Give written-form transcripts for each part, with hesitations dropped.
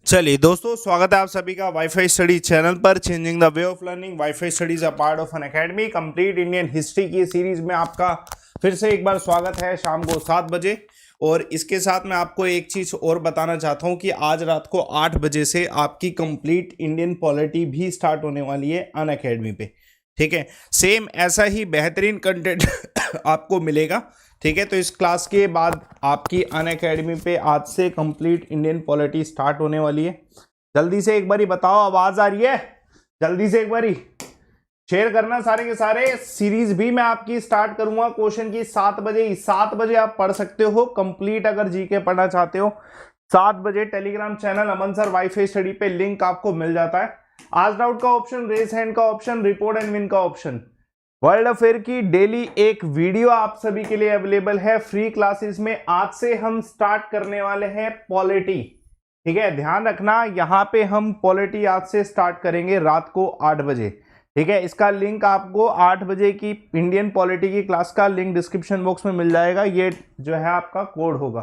चलिए दोस्तों, स्वागत है आप सभी का वाईफाई स्टडी चैनल पर। Changing the way of learning, wifi studies a part of N academy. Complete Indian history की सीरीज में आपका फिर से एक बार स्वागत है शाम को 7 बजे। और इसके साथ मैं आपको एक चीज़ और बताना चाहता हूं कि आज रात को 8 बजे से आपकी कंप्लीट इंडियन पॉलिटी भी स्टार्ट होने वाली है अन अकेडमी पे। ठीक है, सेम ऐसा ही बेहतरीन कंटेंट आपको मिलेगा। ठीक है, तो इस क्लास के बाद आपकी अन अकेडमी पे आज से कंप्लीट इंडियन पॉलिटी स्टार्ट होने वाली है। जल्दी से एक बारी बताओ, आवाज आ रही है? जल्दी से एक बारी शेयर करना सारे के सारे। सीरीज भी मैं आपकी स्टार्ट करूंगा क्वेश्चन की 7 बजे। 7 बजे आप पढ़ सकते हो कंप्लीट, अगर जीके पढ़ना चाहते हो 7 बजे टेलीग्राम चैनल अमन सर वाईफाई स्टडी पे लिंक आपको मिल जाता है। आज डाउट का ऑप्शन, रेज हैंड का ऑप्शन, रिपोर्ट एंड विन का ऑप्शन। वर्ल्ड अफेयर की डेली एक वीडियो आप सभी के लिए अवेलेबल है फ्री क्लासेस में। आज से हम स्टार्ट करने वाले हैं पॉलिटी। ठीक है, ध्यान रखना, यहां पे हम पॉलिटी आज से स्टार्ट करेंगे रात को 8 बजे। ठीक है, इसका लिंक आपको 8 बजे की इंडियन पॉलिटी की क्लास का लिंक डिस्क्रिप्शन बॉक्स में मिल जाएगा। ये जो है आपका कोड होगा।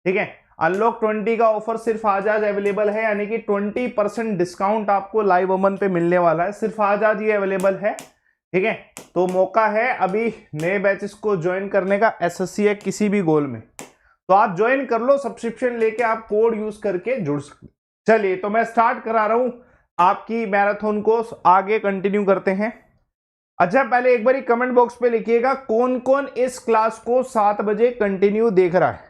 ठीक है, अनलॉक 20 का ऑफर सिर्फ आज अवेलेबल है, यानी कि 20% डिस्काउंट आपको लाइव अमन पे मिलने वाला है। सिर्फ आज ये अवेलेबल है। ठीक है, तो मौका है अभी नए बैचेस को ज्वाइन करने का, एसएससी है किसी भी गोल में, तो आप ज्वाइन कर लो। सब्सक्रिप्शन लेके आप कोड यूज करके जुड़ सकते। चलिए, तो मैं स्टार्ट करा रहा हूं आपकी मैराथन को, आगे कंटिन्यू करते हैं। अच्छा, पहले एक बार कमेंट बॉक्स पे लिखिएगा कौन कौन इस क्लास को 7 बजे कंटिन्यू देख रहा है।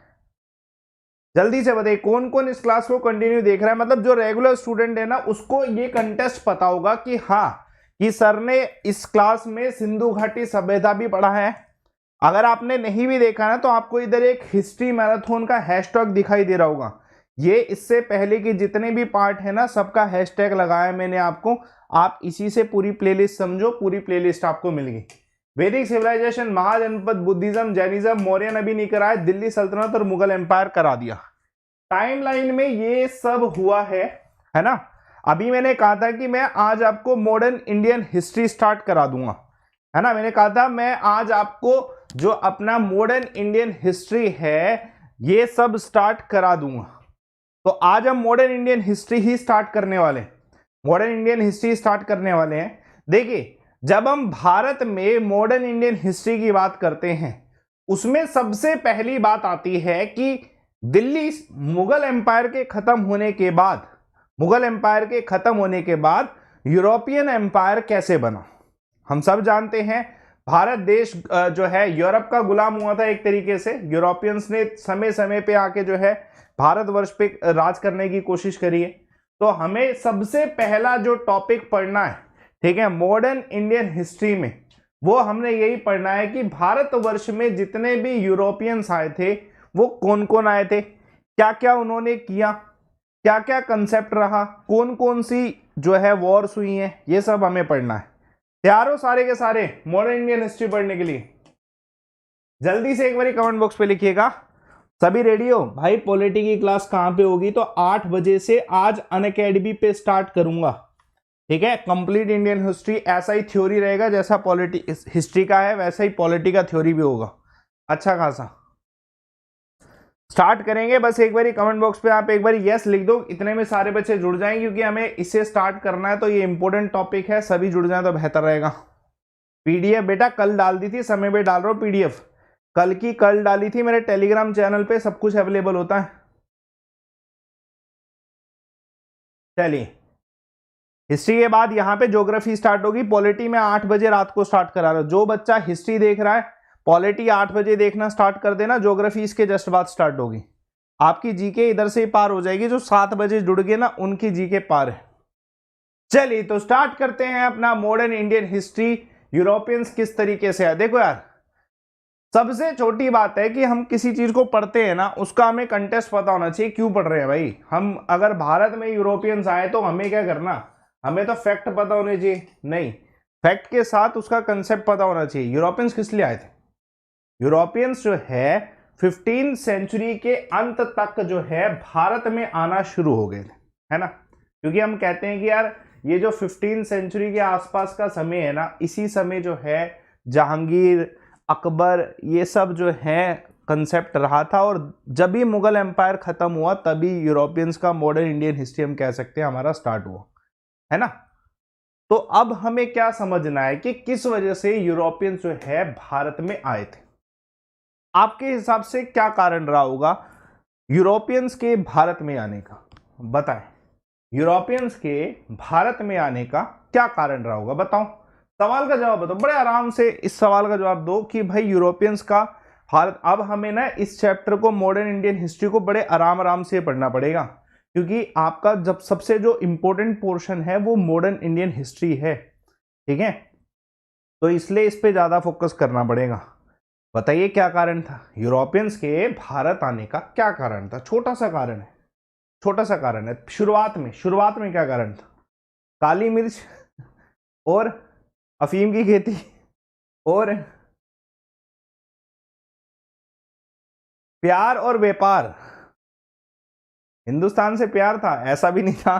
जल्दी से बताइए कौन कौन इस क्लास को कंटिन्यू देख रहा है। मतलब जो रेगुलर स्टूडेंट है ना, उसको ये कंटेस्ट पता होगा कि हाँ, कि सर ने इस क्लास में सिंधु घाटी सभ्यता भी पढ़ा है। अगर आपने नहीं भी देखा ना, तो आपको इधर एक हिस्ट्री मैराथन का हैशटैग दिखाई दे रहा होगा। ये इससे पहले की जितने भी पार्ट है ना, सबका हैशटैग लगाया मैंने आपको। आप इसी से पूरी प्लेलिस्ट समझो, पूरी प्लेलिस्ट आपको मिल गई। वैदिक सिविलाइजेशन, महाजनपद, बुद्धिज्म, जैनिज्म, मौर्य नबी नहीं कराए, दिल्ली सल्तनत और मुगल एम्पायर करा दिया। टाइमलाइन में ये सब हुआ है ना। अभी मैंने कहा था कि मैं आज आपको मॉडर्न इंडियन हिस्ट्री स्टार्ट करा दूंगा, है ना। मैंने कहा था मैं आज आपको जो अपना मॉडर्न इंडियन हिस्ट्री है ये सब स्टार्ट करा दूंगा। तो आज हम मॉडर्न इंडियन हिस्ट्री ही स्टार्ट करने वाले हैं। मॉडर्न इंडियन हिस्ट्री स्टार्ट करने वाले हैं। देखिए, जब हम भारत में मॉडर्न इंडियन हिस्ट्री की बात करते हैं, उसमें सबसे पहली बात आती है कि दिल्ली मुगल एम्पायर के खत्म होने के बाद, यूरोपियन एम्पायर कैसे बना। हम सब जानते हैं भारत देश जो है यूरोप का गुलाम हुआ था एक तरीके से। यूरोपियंस ने समय समय पे आके जो है भारतवर्ष पे राज करने की कोशिश करी है। तो हमें सबसे पहला जो टॉपिक पढ़ना है, ठीक है, मॉडर्न इंडियन हिस्ट्री में, वो हमने यही पढ़ना है कि भारतवर्ष में जितने भी यूरोपियंस आए थे वो कौन कौन आए थे, क्या क्या उन्होंने किया, क्या क्या कंसेप्ट रहा, कौन कौन सी जो है वॉर्स हुई हैं, ये सब हमें पढ़ना है। तैयार हो सारे के सारे मॉडर्न इंडियन हिस्ट्री पढ़ने के लिए? जल्दी से एक बार कमेंट बॉक्स पे लिखिएगा सभी रेडी हो। भाई पॉलिटी की क्लास कहां पे होगी? तो 8 बजे से आज अनअकैडमी पे स्टार्ट करूंगा। ठीक है, कंप्लीट इंडियन हिस्ट्री ऐसा ही थ्योरी रहेगा जैसा पॉलिटी हिस्ट्री का है, वैसा ही पॉलिटी का थ्योरी भी होगा। अच्छा खासा स्टार्ट करेंगे। बस एक बार कमेंट बॉक्स पे आप एक बार यस लिख दो, इतने में सारे बच्चे जुड़ जाएंगे, क्योंकि हमें इससे स्टार्ट करना है। तो ये इंपॉर्टेंट टॉपिक है, सभी जुड़ जाए तो बेहतर रहेगा। पीडीएफ बेटा कल डाल दी थी, समय पे डाल रहा हूं पीडीएफ। कल डाली थी मेरे टेलीग्राम चैनल पे, सब कुछ अवेलेबल होता है। चलिए, हिस्ट्री के बाद यहाँ पे ज्योग्राफी स्टार्ट होगी। पॉलिटी में 8 बजे रात को स्टार्ट करा रहा हूं। जो बच्चा हिस्ट्री देख रहा है, पॉलिटी 8 बजे देखना स्टार्ट कर देना। ज्योग्राफी इसके जस्ट बाद स्टार्ट होगी। आपकी जीके इधर से ही पार हो जाएगी। जो 7 बजे जुड़ गए ना, उनकी जीके पार है। चलिए, तो स्टार्ट करते हैं अपना मॉडर्न इंडियन हिस्ट्री। यूरोपियंस किस तरीके से है, देखो यार, सबसे छोटी बात है कि हम किसी चीज को पढ़ते हैं ना, उसका हमें कंटेस्ट पता होना चाहिए, क्यों पढ़ रहे हैं भाई हम। अगर भारत में यूरोपियंस आए तो हमें क्या करना, हमें तो फैक्ट पता होने चाहिए। नहीं, फैक्ट के साथ उसका कंसेप्ट पता होना चाहिए। यूरोपियंस किस लिए आए थे? यूरोपियंस जो है 15वीं सेंचुरी के अंत तक जो है भारत में आना शुरू हो गए थे, है ना। क्योंकि हम कहते हैं कि यार ये जो 15वीं सेंचुरी के आसपास का समय है ना, इसी समय जो है जहांगीर, अकबर, ये सब जो है कंसेप्ट रहा था, और जब भी मुगल एम्पायर खत्म हुआ तभी यूरोपियंस का मॉडर्न इंडियन हिस्ट्री हम कह सकते हैं हमारा स्टार्ट हुआ, है ना। तो अब हमें क्या समझना है कि किस वजह से यूरोपियंस जो है भारत में आए थे। आपके हिसाब से क्या कारण रहा होगा यूरोपियंस के भारत में आने का, बताएं। यूरोपियंस के भारत में आने का क्या कारण रहा होगा, बताओ। सवाल का जवाब बताओ, बड़े आराम से इस सवाल का जवाब दो कि भाई यूरोपियंस का भारत। अब हमें ना इस चैप्टर को, मॉडर्न इंडियन हिस्ट्री को, बड़े आराम आराम से पढ़ना पड़ेगा, क्योंकि आपका जब सबसे जो इंपॉर्टेंट पोर्शन है वो मॉडर्न इंडियन हिस्ट्री है, ठीक है। तो इसलिए इस पे ज्यादा फोकस करना पड़ेगा। बताइए क्या कारण था यूरोपियंस के भारत आने का, क्या कारण था। छोटा सा कारण है, छोटा सा कारण है। शुरुआत में क्या कारण था, काली मिर्च और अफीम की खेती और प्यार और व्यापार। हिंदुस्तान से प्यार था, ऐसा भी नहीं था।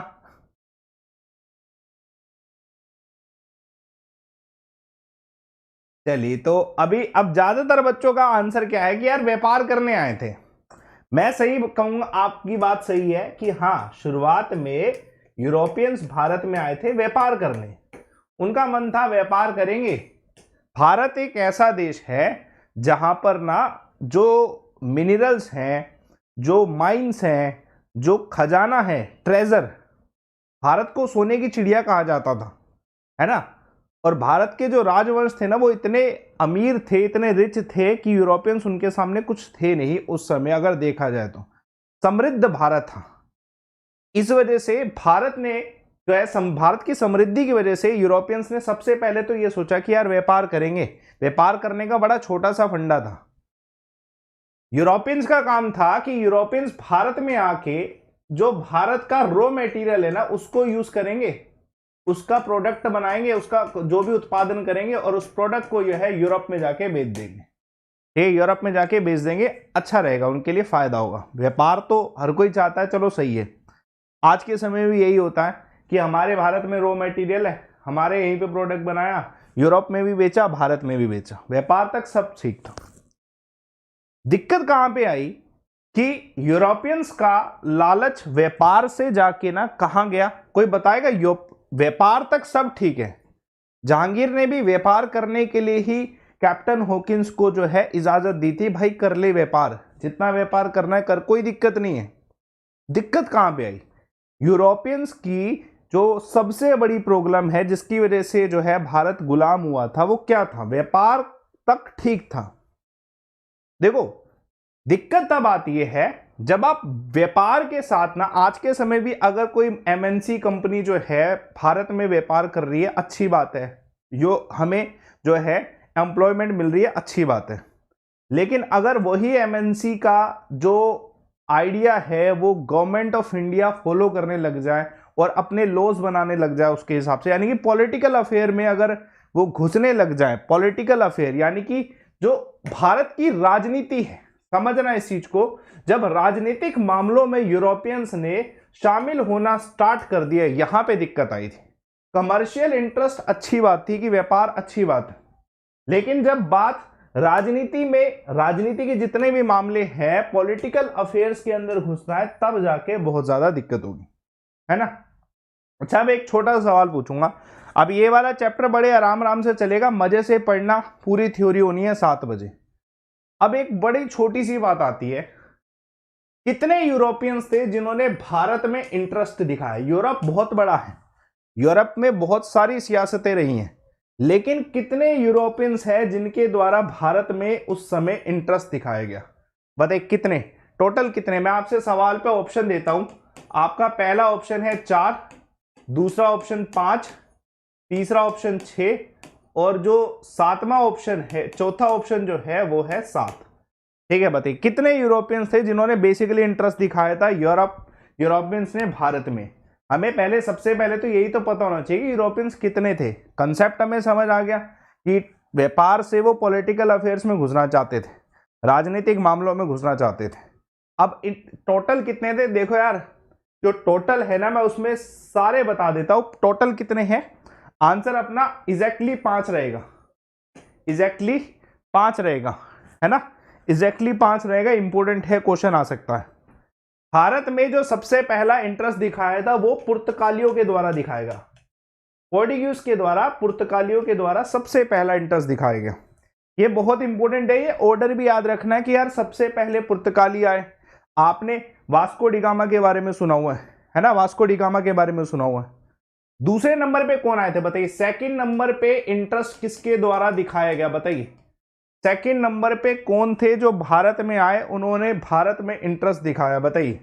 चलिए, तो अब ज्यादातर बच्चों का आंसर क्या है कि यार व्यापार करने आए थे। मैं सही कहूंगा, आपकी बात सही है कि हाँ, शुरुआत में यूरोपियंस भारत में आए थे व्यापार करने। उनका मन था व्यापार करेंगे। भारत एक ऐसा देश है जहां पर ना जो मिनरल्स हैं, जो माइंस हैं, जो खजाना है, ट्रेजर, भारत को सोने की चिड़िया कहा जाता था, है ना। और भारत के जो राजवंश थे ना वो इतने अमीर थे, इतने रिच थे कि यूरोपियंस उनके सामने कुछ थे नहीं उस समय, अगर देखा जाए तो समृद्ध भारत था। इस वजह से भारत ने जो है, भारत की समृद्धि की वजह से यूरोपियंस ने सबसे पहले तो ये सोचा कि यार व्यापार करेंगे। व्यापार करने का बड़ा छोटा सा फंडा था। यूरोपियंस का काम था कि यूरोपियंस भारत में आके जो भारत का रॉ मटेरियल है ना उसको यूज करेंगे, उसका प्रोडक्ट बनाएंगे, उसका जो भी उत्पादन करेंगे और उस प्रोडक्ट को जो है यूरोप में जाके बेच देंगे। ये यूरोप में जाके बेच देंगे, अच्छा रहेगा, उनके लिए फायदा होगा। व्यापार तो हर कोई चाहता है, चलो सही है। आज के समय में भी यही होता है कि हमारे भारत में रॉ मटेरियल है, हमारे यहीं पे प्रोडक्ट बनाया, यूरोप में भी बेचा, भारत में भी बेचा, व्यापार तक सब ठीक था। दिक्कत कहां पे आई कि यूरोपियंस का लालच व्यापार से जाके ना कहां गया, कोई बताएगा। व्यापार तक सब ठीक है, जहांगीर ने भी व्यापार करने के लिए ही कैप्टन हॉकिंस को जो है इजाजत दी थी, भाई कर ले व्यापार, जितना व्यापार करना है कर, कोई दिक्कत नहीं है। दिक्कत कहां पे आई, यूरोपियंस की जो सबसे बड़ी प्रॉब्लम है जिसकी वजह से जो है भारत गुलाम हुआ था, वो क्या था, व्यापार तक ठीक था। देखो, दिक्कत तब आती है जब आप व्यापार के साथ ना, आज के समय भी अगर कोई एमएनसी कंपनी जो है भारत में व्यापार कर रही है, अच्छी बात है, जो हमें जो है एम्प्लॉयमेंट मिल रही है, अच्छी बात है। लेकिन अगर वही एमएनसी का जो आइडिया है वो गवर्नमेंट ऑफ इंडिया फॉलो करने लग जाए और अपने लॉज बनाने लग जाए उसके हिसाब से, यानी कि पॉलिटिकल अफेयर में अगर वो घुसने लग जाए, पॉलिटिकल अफेयर यानी कि जो भारत की राजनीति है, समझना इस चीज को, जब राजनीतिक मामलों में यूरोपियंस ने शामिल होना स्टार्ट कर दिया, यहां पे दिक्कत आई थी। कमर्शियल इंटरेस्ट अच्छी बात थी कि व्यापार अच्छी बात है, लेकिन जब बात राजनीति में, राजनीति के जितने भी मामले हैं, पॉलिटिकल अफेयर्स के अंदर घुसना है, तब जाके बहुत ज्यादा दिक्कत होगी, है ना। अच्छा, अब एक छोटा सा सवाल पूछूंगा। अब ये वाला चैप्टर बड़े आराम आराम से चलेगा, मजे से पढ़ना, पूरी थ्योरी होनी है 7 बजे। अब एक बड़ी छोटी सी बात आती है, कितने यूरोपियंस थे जिन्होंने भारत में इंटरेस्ट दिखाया। यूरोप बहुत बड़ा है, यूरोप में बहुत सारी सियासतें रही हैं, लेकिन कितने यूरोपियंस हैं जिनके द्वारा भारत में उस समय इंटरेस्ट दिखाया गया, बताइए कितने, टोटल कितने। मैं आपसे सवाल पे ऑप्शन देता हूं, आपका पहला ऑप्शन है 4, दूसरा ऑप्शन 5, तीसरा ऑप्शन 6 और जो 7वां ऑप्शन है, चौथा ऑप्शन जो है वो है 7। ठीक है, बताइए कितने यूरोपियंस थे जिन्होंने बेसिकली इंटरेस्ट दिखाया था यूरोपियंस ने भारत में। हमें पहले, सबसे पहले तो यही तो पता होना चाहिए कि यूरोपियंस कितने थे। कंसेप्ट हमें समझ आ गया कि व्यापार से वो पॉलिटिकल अफेयर्स में घुसना चाहते थे, राजनीतिक मामलों में घुसना चाहते थे। अब टोटल कितने थे, देखो यार, जो टोटल है ना, मैं उसमें सारे बता देता हूं टोटल कितने हैं। आंसर अपना एग्जैक्टली 5 रहेगा, एग्जैक्टली 5 रहेगा, है ना। एग्जैक्टली 5 रहेगा, इंपॉर्टेंट है, क्वेश्चन आ सकता है। भारत में जो सबसे पहला इंटरेस्ट दिखाया था वो पुर्तगालियों के द्वारा दिखाया गया, पोर्टुगीज के द्वारा, पुर्तगालियों के द्वारा सबसे पहला इंटरेस्ट दिखाया गया। ये बहुत इंपॉर्टेंट है, ये ऑर्डर भी याद रखना है कि यार सबसे पहले पुर्तगाली आए। आपने वास्को डी गामा के बारे में सुना हुआ है ना, वास्को डी गामा के बारे में सुना हुआ है। दूसरे नंबर पे कौन आए थे बताइए, सेकंड नंबर पे इंटरेस्ट किसके द्वारा दिखाया गया बताइए, सेकंड नंबर पे कौन थे जो भारत में आए, उन्होंने भारत में इंटरेस्ट दिखाया, बताइए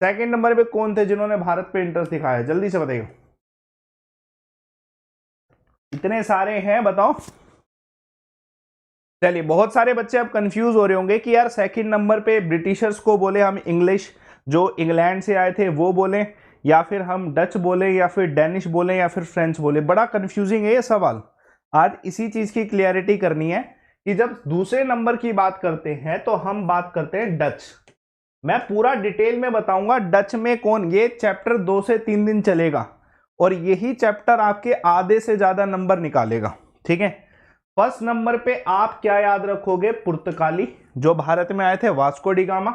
सेकंड नंबर पे कौन थे जिन्होंने भारत पे इंटरेस्ट दिखाया, जल्दी से बताइए। इतने सारे हैं, बताओ। चलिए, बहुत सारे बच्चे अब कंफ्यूज हो रहे होंगे कि यार सेकंड नंबर पे ब्रिटिशर्स को बोले हम इंग्लिश, जो इंग्लैंड से आए थे वो बोले, या फिर हम डच बोले, या फिर डेनिश बोले, या फिर फ्रेंच बोले। बड़ा कंफ्यूजिंग है ये सवाल। आज इसी चीज की क्लियरिटी करनी है कि जब दूसरे नंबर की बात करते हैं तो हम बात करते हैं डच। मैं पूरा डिटेल में बताऊंगा डच में कौन, ये चैप्टर 2 से 3 दिन चलेगा और यही चैप्टर आपके आधे से ज्यादा नंबर निकालेगा, ठीक है। फर्स्ट नंबर पे आप क्या याद रखोगे, पुर्तगाली जो भारत में आए थे, वास्को डी गामा,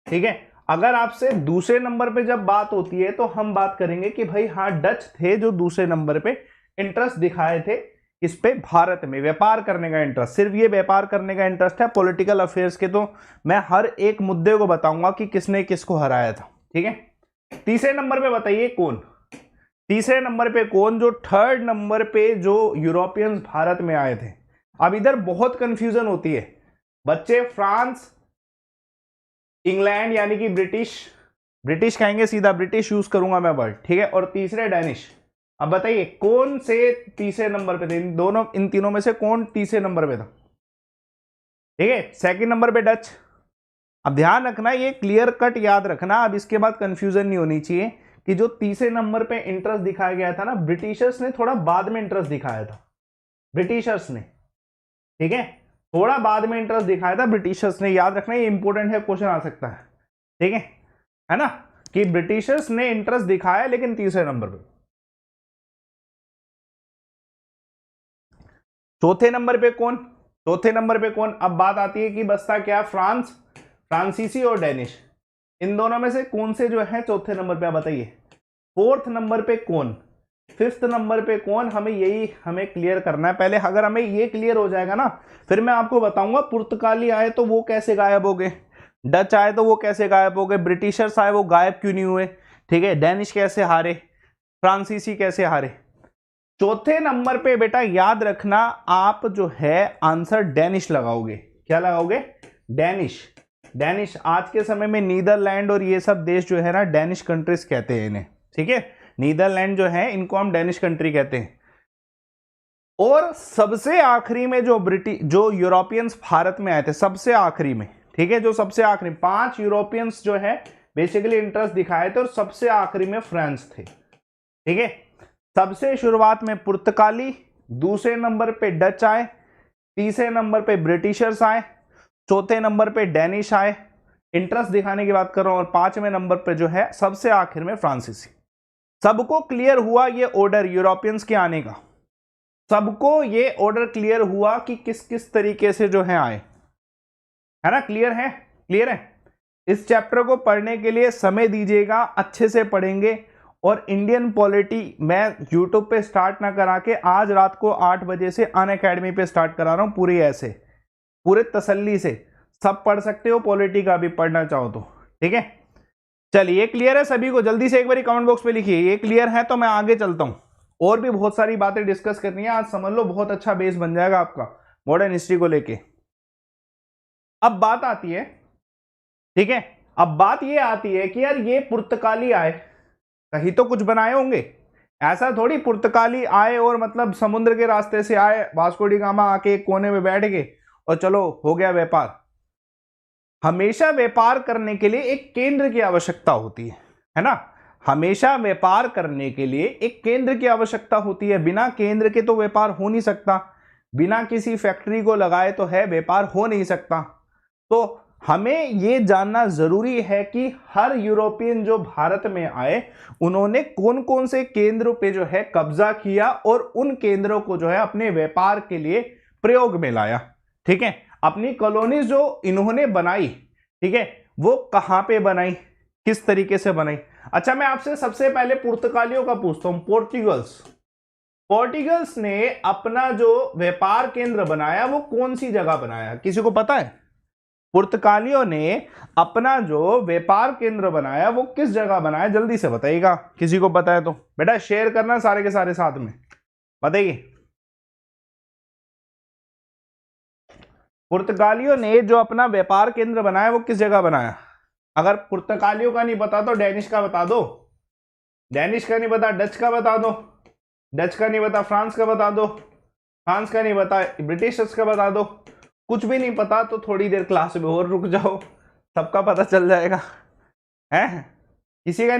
ठीक है। अगर आपसे दूसरे नंबर पे जब बात होती है तो हम बात करेंगे कि भाई हाँ डच थे जो दूसरे नंबर पे इंटरेस्ट दिखाए थे, इस पे भारत में व्यापार करने का इंटरेस्ट, सिर्फ ये व्यापार करने का इंटरेस्ट है, पॉलिटिकल अफेयर्स के तो मैं हर एक मुद्दे को बताऊंगा कि किसने किसको हराया था, ठीक है। तीसरे नंबर पे बताइए कौन, तीसरे नंबर पे कौन जो थर्ड नंबर पे जो यूरोपियंस भारत में आए थे। अब इधर बहुत कंफ्यूजन होती है बच्चे, फ्रांस, इंग्लैंड यानी कि ब्रिटिश, ब्रिटिश कहेंगे सीधा, ब्रिटिश यूज करूंगा मैं वर्ड, ठीक है, और तीसरे डेनिश। अब बताइए कौन से तीसरे नंबर पे थे, इन दोनों, इन तीनों में से कौन तीसरे नंबर पे था, ठीक है। सेकंड नंबर पे डच। अब ध्यान रखना, ये क्लियर कट याद रखना, अब इसके बाद कंफ्यूजन नहीं होनी चाहिए कि जो तीसरे नंबर पे इंटरेस्ट दिखाया गया था ना, ब्रिटिशर्स ने थोड़ा बाद में इंटरेस्ट दिखाया था, ब्रिटिशर्स ने, ठीक है, थोड़ा बाद में इंटरेस्ट दिखाया था ब्रिटिशर्स ने, याद रखना, ये इंपॉर्टेंट है, क्वेश्चन आ सकता है, ठीक है ना, कि ब्रिटिशर्स ने इंटरेस्ट दिखाया लेकिन तीसरे नंबर पे। चौथे नंबर पे कौन, चौथे नंबर पे कौन, अब बात आती है कि बसता क्या, फ्रांस, फ्रांसीसी और डेनिश, इन दोनों में से कौन से जो है चौथे नंबर पे, आप बताइए। फोर्थ नंबर पे कौन, फिफ्थ नंबर पे कौन, हमें यही हमें क्लियर करना है पहले। अगर हमें ये क्लियर हो जाएगा ना, फिर मैं आपको बताऊंगा पुर्तगाली आए तो वो कैसे गायब हो गए, डच आए तो वो कैसे गायब हो गए, ब्रिटिशर्स आए वो गायब क्यों नहीं हुए, ठीक है, डेनिश कैसे हारे, फ्रांसीसी कैसे हारे। चौथे नंबर पे बेटा याद रखना, आप जो है आंसर डेनिश लगाओगे, क्या लगाओगे, डेनिश। डेनिश आज के समय में नीदरलैंड और ये सब देश जो है ना डेनिश कंट्रीज कहते हैं इन्हें, ठीक है, नीदरलैंड जो है इनको हम डेनिश कंट्री कहते हैं। और सबसे आखिरी में जो यूरोपियंस भारत में आए थे सबसे आखिरी में, ठीक है, जो सबसे आखिरी 5 यूरोपियंस जो है बेसिकली इंटरेस्ट दिखाए थे और सबसे आखिरी में फ्रांस थे, ठीक है। सबसे शुरुआत में पुर्तगाली, दूसरे नंबर पे डच आए, तीसरे नंबर पे ब्रिटिशर्स आए, चौथे नंबर पे डेनिश आए, इंटरेस्ट दिखाने की बात कर रहा हूं, और 5वें नंबर पे जो है सबसे आखिर में फ्रांसीसी। सबको क्लियर हुआ ये ऑर्डर यूरोपियंस के आने का, सबको ये ऑर्डर क्लियर हुआ कि किस किस तरीके से जो है आए, है ना, क्लियर है, क्लियर है। इस चैप्टर को पढ़ने के लिए समय दीजिएगा, अच्छे से पढ़ेंगे। और इंडियन पॉलिटी मैं यूट्यूब पे स्टार्ट ना करा के आज रात को 8 बजे से अनअकैडमी पे स्टार्ट करा रहा हूं, पूरी ऐसे पूरे तसल्ली से सब पढ़ सकते हो, पॉलिटी का भी पढ़ना चाहो तो, ठीक है। चलिए क्लियर है सभी को, जल्दी से एक बार कमेंट बॉक्स पे लिखिए ये क्लियर है, तो मैं आगे चलता हूं, और भी बहुत सारी बातें डिस्कस करनी है आज, समझ लो बहुत अच्छा बेस बन जाएगा आपका मॉडर्न हिस्ट्री को लेके। अब बात आती है, ठीक है, अब बात ये आती है कि यार ये पुर्तगाली आए, कहीं तो कुछ बनाए होंगे, ऐसा थोड़ी पुर्तगाली आए और मतलब समुद्र के रास्ते से आए, वास्को डी गामा आके एक कोने में बैठ गए और चलो हो गया व्यापार। हमेशा व्यापार करने के लिए एक केंद्र की आवश्यकता होती है ना, हमेशा व्यापार करने के लिए एक केंद्र की आवश्यकता होती है, बिना केंद्र के तो व्यापार हो नहीं सकता, बिना किसी फैक्ट्री को लगाए तो है व्यापार हो नहीं सकता। तो हमें ये जानना जरूरी है कि हर यूरोपियन जो भारत में आए उन्होंने कौन कौन से केंद्रों पे जो है कब्जा किया और उन केंद्रों को जो है अपने व्यापार के लिए प्रयोग में लाया, ठीक है। अपनी कॉलोनीज जो इन्होंने बनाई, ठीक है, वो कहां पे बनाई, किस तरीके से बनाई। अच्छा, मैं आपसे सबसे पहले पुर्तगालियों का पूछता हूं। पोर्टुगल्स ने अपना जो व्यापार केंद्र बनाया वो कौन सी जगह बनाया, किसी को पता है? पुर्तगालियों ने अपना जो व्यापार केंद्र बनाया वो किस जगह बनाया, जल्दी से बताइएगा, किसी को पता है तो बेटा शेयर करना सारे के सारे साथ में, बताइए। पुर्तगालियों ने जो अपना व्यापार केंद्र बनाया वो किस जगह बनाया? अगर पुर्तगालियों का नहीं पता तो डेनिश का बता दो, डेनिश का नहीं पता डच का बता दो, डच का नहीं पता फ्रांस का बता दो, फ्रांस का नहीं पता ब्रिटिशर्स का बता दो, कुछ भी नहीं पता तो थोड़ी देर क्लास में और रुक जाओ, सबका पता चल जाएगा। है किसी का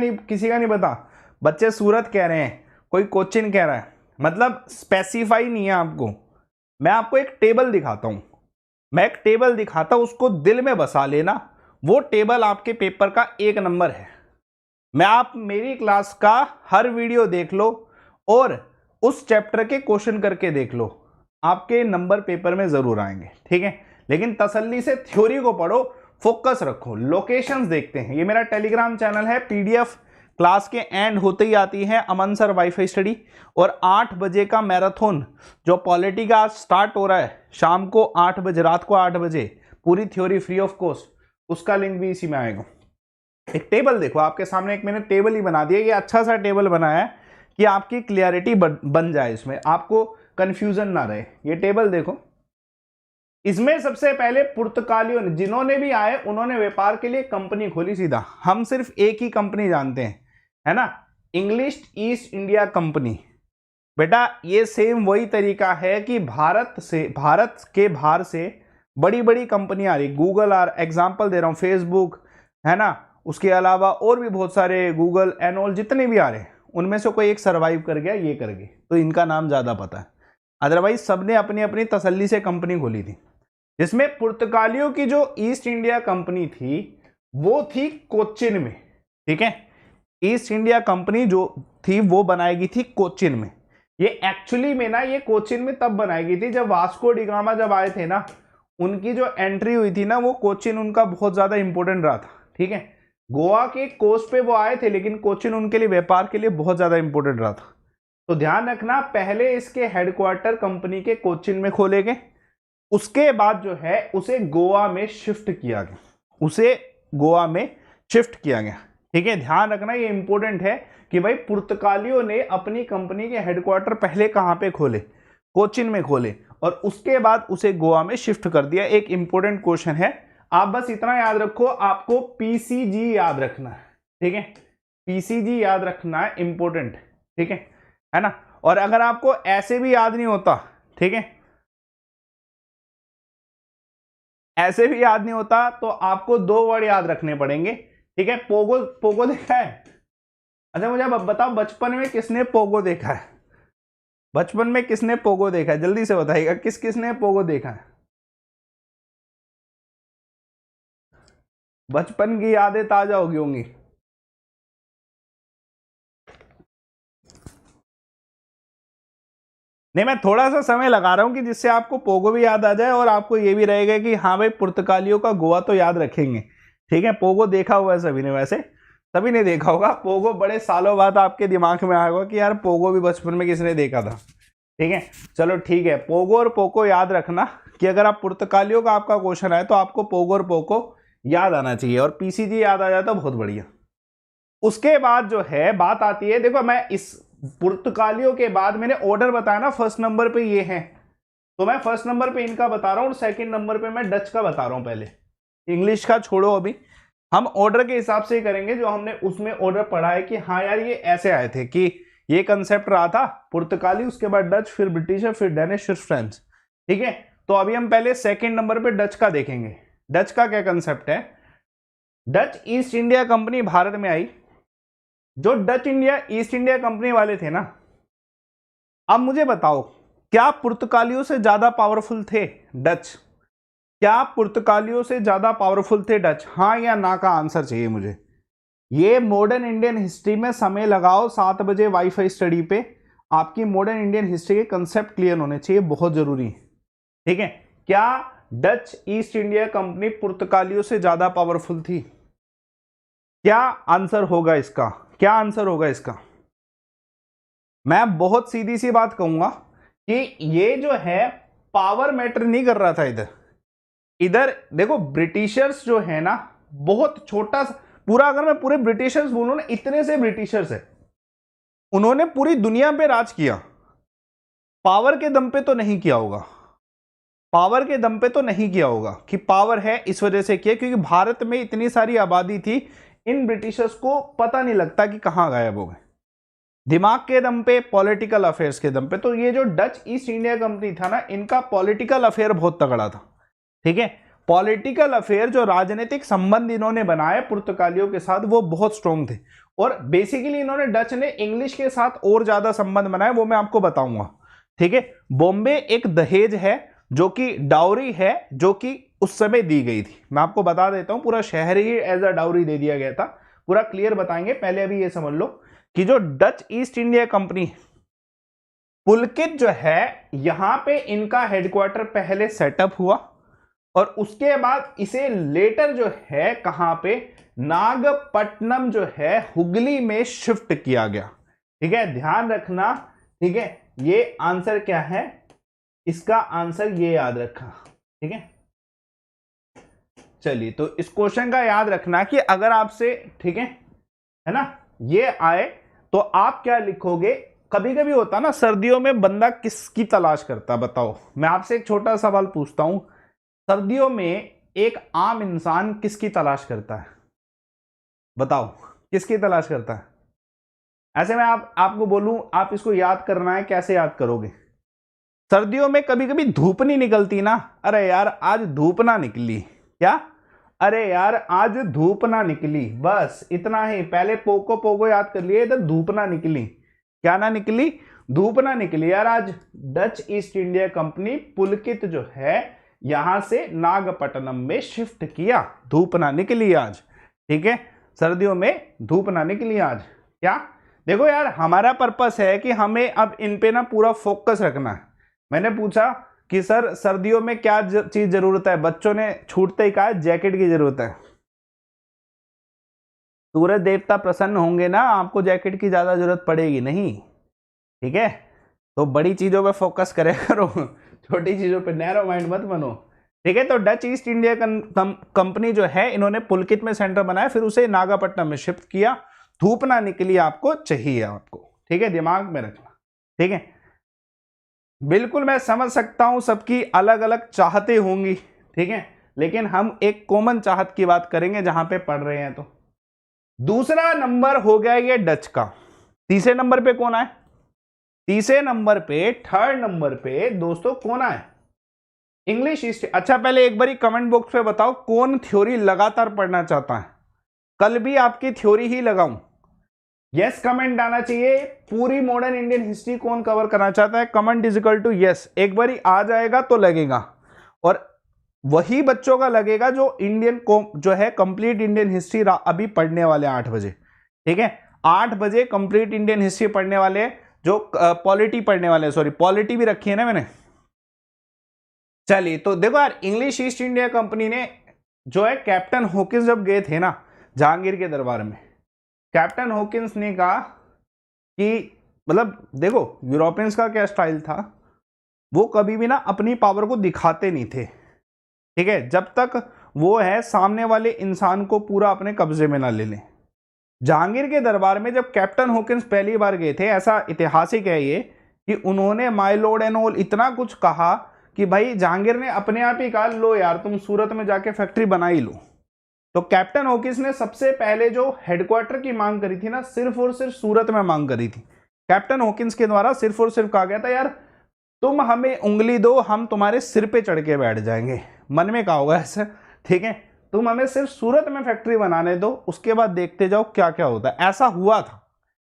नहीं पता? बच्चे सूरत कह रहे हैं, कोई कोचिन कह रहा है, मतलब स्पेसिफाई नहीं है आपको। मैं आपको एक टेबल दिखाता हूं, उसको दिल में बसा लेना, वो टेबल आपके पेपर का 1 नंबर है। आप मेरी क्लास का हर वीडियो देख लो और उस चैप्टर के क्वेश्चन करके देख लो, आपके नंबर पेपर में जरूर आएंगे, ठीक है। लेकिन तसल्ली से थ्योरी को पढ़ो, फोकस रखो। लोकेशंस देखते हैं, ये मेरा टेलीग्राम चैनल है, पीडीएफ क्लास के एंड होते ही आती है अमन सर वाईफाई स्टडी, और 8 बजे का मैराथन जो पॉलिटी का स्टार्ट हो रहा है शाम को 8 बजे, रात को 8 बजे, पूरी थ्योरी फ्री ऑफ कॉस्ट, उसका लिंक भी इसी में आएगा। एक टेबल देखो आपके सामने, एक मैंने टेबल ही बना दिया, ये अच्छा सा टेबल बनाया है कि आपकी क्लियरिटी बन जाए, इसमें आपको कंफ्यूजन ना रहे। ये टेबल देखो, इसमें सबसे पहले पुर्तगालियों ने, जिन्होंने भी आए उन्होंने व्यापार के लिए कंपनी खोली सीधा। हम सिर्फ एक ही कंपनी जानते हैं, है ना, इंग्लिश ईस्ट इंडिया कंपनी। बेटा ये सेम वही तरीका है कि भारत के बाहर से बड़ी बड़ी कंपनी आ रही, गूगल एग्जाम्पल दे रहा हूं, फेसबुक, है ना, उसके अलावा और भी बहुत सारे, गूगल एनऑल, जितने भी आ रहे हैं उनमें से कोई एक सरवाइव कर गया, ये कर गए, तो इनका नाम ज्यादा पता है। अदरवाइज सबने अपनी अपनी तसल्ली से कंपनी खोली थी। जिसमें पुर्तगालियों की जो ईस्ट इंडिया कंपनी थी वो थी कोचिन में, ठीक है। ईस्ट इंडिया कंपनी जो थी वो बनाएगी थी कोचिन में। ये एक्चुअली में ना, ये कोचिन में तब बनाएगी थी जब वास्को डी गामा जब आए थे ना, उनकी जो एंट्री हुई थी ना, वो कोचिन उनका बहुत ज्यादा इंपॉर्टेंट रहा था, ठीक है। गोवा के कोस्ट पे वो आए थे, लेकिन कोचिन उनके लिए व्यापार के लिए बहुत ज्यादा इंपॉर्टेंट रहा था। तो ध्यान रखना, पहले इसके हेडक्वार्टर कंपनी के कोचिन में खोले गए, उसके बाद जो है उसे गोवा में शिफ्ट किया गया, ठीक है। ध्यान रखना, ये इंपॉर्टेंट है कि भाई पुर्तगालियों ने अपनी कंपनी के हेडक्वार्टर पहले कहां पे खोले, कोचिन में खोले, और उसके बाद उसे गोवा में शिफ्ट कर दिया। एक इंपॉर्टेंट क्वेश्चन है, आप बस इतना याद रखो, आपको पीसीजी याद रखना है, ठीक है, पीसीजी याद रखना है, इंपॉर्टेंट, ठीक है ना। और अगर आपको ऐसे भी याद नहीं होता, ठीक है, ऐसे भी याद नहीं होता, तो आपको 2 वर्ड याद रखने पड़ेंगे, ठीक है। पोगो देखा है? अच्छा मुझे अब बताओ, बचपन में किसने पोगो देखा है? बचपन में किसने पोगो देखा है, जल्दी से बताइएगा, किसने पोगो देखा है? बचपन की यादें ताजा होगी होंगी। नहीं, मैं थोड़ा सा समय लगा रहा हूं कि जिससे आपको पोगो भी याद आ जाए और आपको ये भी रहेगा कि हाँ भाई पुर्तगालियों का गोवा तो याद रखेंगे, ठीक है। पोगो देखा हुआ है सभी ने, वैसे सभी ने देखा होगा पोगो, बड़े सालों बाद आपके दिमाग में आएगा कि यार पोगो भी बचपन में किसने देखा था, ठीक है। चलो ठीक है, पोगो और पोको याद रखना कि अगर आप पुर्तगालियों का आपका क्वेश्चन आए तो आपको पोगो और पोको याद आना चाहिए, और पीसीजी याद आ जाए तो बहुत बढ़िया। उसके बाद जो है बात आती है, देखो मैं इस पुर्तगालियों के बाद मैंने ऑर्डर बताया ना, फर्स्ट नंबर पे ये है, तो मैं फर्स्ट नंबर पे इनका बता रहा हूं, और सेकंड नंबर पे मैं डच का बता रहा हूं। पहले इंग्लिश का छोड़ो, अभी हम ऑर्डर के हिसाब से करेंगे जो हमने उसमें ऑर्डर पढ़ा है कि हाँ यार ये ऐसे आए थे, कि ये कंसेप्ट रहा था पुर्तगाली, उसके बाद डच, फिर ब्रिटिश, फिर डेनिश, फिर फ्रेंच, ठीक है। तो अभी हम पहले सेकंड नंबर पे डच का देखेंगे। डच का क्या कंसेप्ट है? Dutch east India company Bharat में आई। जो Dutch India east India company वाले थे ना, अब मुझे बताओ क्या पुर्तगालियों से ज्यादा पावरफुल थे डच? क्या पुर्तगालियों से ज्यादा पावरफुल थे डच? हाँ या ना का आंसर चाहिए मुझे। ये मॉडर्न इंडियन हिस्ट्री में समय लगाओ, 7 बजे वाईफाई स्टडी पे आपकी मॉडर्न इंडियन हिस्ट्री के कंसेप्ट क्लियर होने चाहिए, बहुत जरूरी है, ठीक है। क्या डच ईस्ट इंडिया कंपनी पुर्तगालियों से ज्यादा पावरफुल थी? क्या आंसर होगा इसका? क्या आंसर होगा इसका? मैं बहुत सीधी सी बात कहूंगा कि ये जो है पावर मैटर नहीं कर रहा था इधर। इधर देखो ब्रिटिशर्स जो है ना, बहुत छोटा पूरा, अगर मैं पूरे ब्रिटिशर्स बोलूं ना, इतने से ब्रिटिशर्स है, उन्होंने पूरी दुनिया पे राज किया। पावर के दम पे तो नहीं किया होगा, पावर के दम पे तो नहीं किया होगा कि पावर है इस वजह से किया, क्योंकि भारत में इतनी सारी आबादी थी, इन ब्रिटिशर्स को पता नहीं लगता कि कहां गायब हो गए। दिमाग के दम पे, पॉलिटिकल अफेयर्स के दम पे। तो ये जो डच ईस्ट इंडिया कंपनी था ना, इनका पॉलिटिकल अफेयर बहुत तगड़ा था। ठीक है, पॉलिटिकल अफेयर, जो राजनीतिक संबंध इन्होंने बनाए पुर्तगालियों के साथ, वो बहुत स्ट्रॉन्ग थे। और बेसिकली इन्होंने, डच ने इंग्लिश के साथ और ज्यादा संबंध बनाए, वो मैं आपको बताऊंगा। ठीक है, बॉम्बे एक दहेज है, जो कि डाउरी है, जो कि उस समय दी गई थी। मैं आपको बता देता हूं, पूरा शहर ही एज अ डाउरी दे दिया गया था। पूरा क्लियर बताएंगे, पहले अभी ये समझ लो कि जो डच ईस्ट इंडिया कंपनी, पुलकित जो है, यहां पे इनका हेडक्वार्टर पहले सेटअप हुआ, और उसके बाद इसे लेटर जो है कहां पे, नागपट्टनम जो है हुगली में शिफ्ट किया गया। ठीक है, ध्यान रखना। ठीक है, ये आंसर क्या है, इसका आंसर ये याद रखा। ठीक है, चलिए, तो इस क्वेश्चन का याद रखना कि अगर आपसे, ठीक है ना, ये आए तो आप क्या लिखोगे। कभी कभी होता ना, सर्दियों में बंदा किसकी तलाश करता, बताओ। मैं आपसे एक छोटा सवाल पूछता हूं, सर्दियों में एक आम इंसान किसकी तलाश करता है? बताओ, किसकी तलाश करता है? ऐसे में आपको बोलूं, आप इसको याद करना है, कैसे याद करोगे? सर्दियों में कभी कभी धूप नहीं निकलती ना, अरे यार आज धूप ना निकली, क्या, अरे यार आज धूप ना निकली, बस इतना ही। पहले पोको पोको याद कर लिए, इधर धूप ना निकली, क्या ना निकली, धूप ना निकली। यार आज डच ईस्ट इंडिया कंपनी पुलकित जो है, यहां से नागपट्टनम में शिफ्ट किया, धूप ना निकली आज। ठीक है, सर्दियों में धूप ना निकली आज। क्या, देखो यार, हमारा पर्पस है कि हमें अब इन पे ना पूरा फोकस रखना है। मैंने पूछा कि सर सर्दियों में क्या चीज जरूरत है, बच्चों ने छूटते ही कहा जैकेट की जरूरत है। सूरज देवता प्रसन्न होंगे ना, आपको जैकेट की ज्यादा जरूरत पड़ेगी नहीं। ठीक है, तो बड़ी चीजों पे फोकस करे करो, छोटी चीजों पे नैरो माइंड मत बनो। ठीक है, तो डच ईस्ट इंडिया कंपनी जो है, इन्होंने पुलकित में सेंटर बनाया, फिर उसे नागपट्टनम में शिफ्ट किया। धूप ना निकली आपको चाहिए आपको। ठीक है, दिमाग में रखना। ठीक है, बिल्कुल मैं समझ सकता हूं सबकी अलग अलग चाहते होंगी। ठीक है, लेकिन हम एक कॉमन चाहत की बात करेंगे जहां पे पढ़ रहे हैं। तो दूसरा नंबर हो गया ये डच का। तीसरे नंबर पे कौन आए? तीसरे नंबर पे, थर्ड नंबर पे दोस्तों कौन आए? English east. अच्छा, पहले एक बार कमेंट बॉक्स पे बताओ कौन थ्योरी लगातार पढ़ना चाहता है, कल भी आपकी थ्योरी ही लगाऊं। यस कमेंट आना चाहिए। पूरी मॉडर्न इंडियन हिस्ट्री कौन कवर करना चाहता है? Comment is equal to yes. एक बार आ जाएगा तो लगेगा, और वही बच्चों का लगेगा जो इंडियन जो है कंप्लीट इंडियन हिस्ट्री अभी पढ़ने वाले 8 बजे। ठीक है, 8 बजे कंप्लीट इंडियन हिस्ट्री पढ़ने वाले, जो पॉलिटी पढ़ने वाले, सॉरी पॉलिटी भी रखी है ना मैंने। चलिए, तो देखो यार, इंग्लिश ईस्ट इंडिया कंपनी ने जो है, कैप्टन हॉकिंस जब गए थे ना जहांगीर के दरबार में, कैप्टन हॉकिंस ने कहा कि, मतलब देखो यूरोपियंस का क्या स्टाइल था, वो कभी भी ना अपनी पावर को दिखाते नहीं थे। ठीक है, जब तक वो है सामने वाले इंसान को पूरा अपने कब्जे में ना ले लें। जहांगीर के दरबार में जब कैप्टन हॉकिंस पहली बार गए थे, ऐसा ऐतिहासिक है ये कि उन्होंने माय लॉर्ड एंड ऑल इतना कुछ कहा कि भाई जहांगीर ने अपने आप ही कहा, लो यार तुम सूरत में जाके फैक्ट्री बना ही लो। तो कैप्टन हॉकिंस ने सबसे पहले जो हेडक्वार्टर की मांग करी थी ना, सिर्फ और सिर्फ सूरत में मांग करी थी। कैप्टन हॉकिंस के द्वारा सिर्फ और सिर्फ कहा गया था, यार तुम हमें उंगली दो, हम तुम्हारे सिर पे चढ़ के बैठ जाएंगे। मन में कहा होगा ऐसा। ठीक है, तुम हमें सिर्फ सूरत में फैक्ट्री बनाने दो, उसके बाद देखते जाओ क्या क्या होता है। ऐसा हुआ था,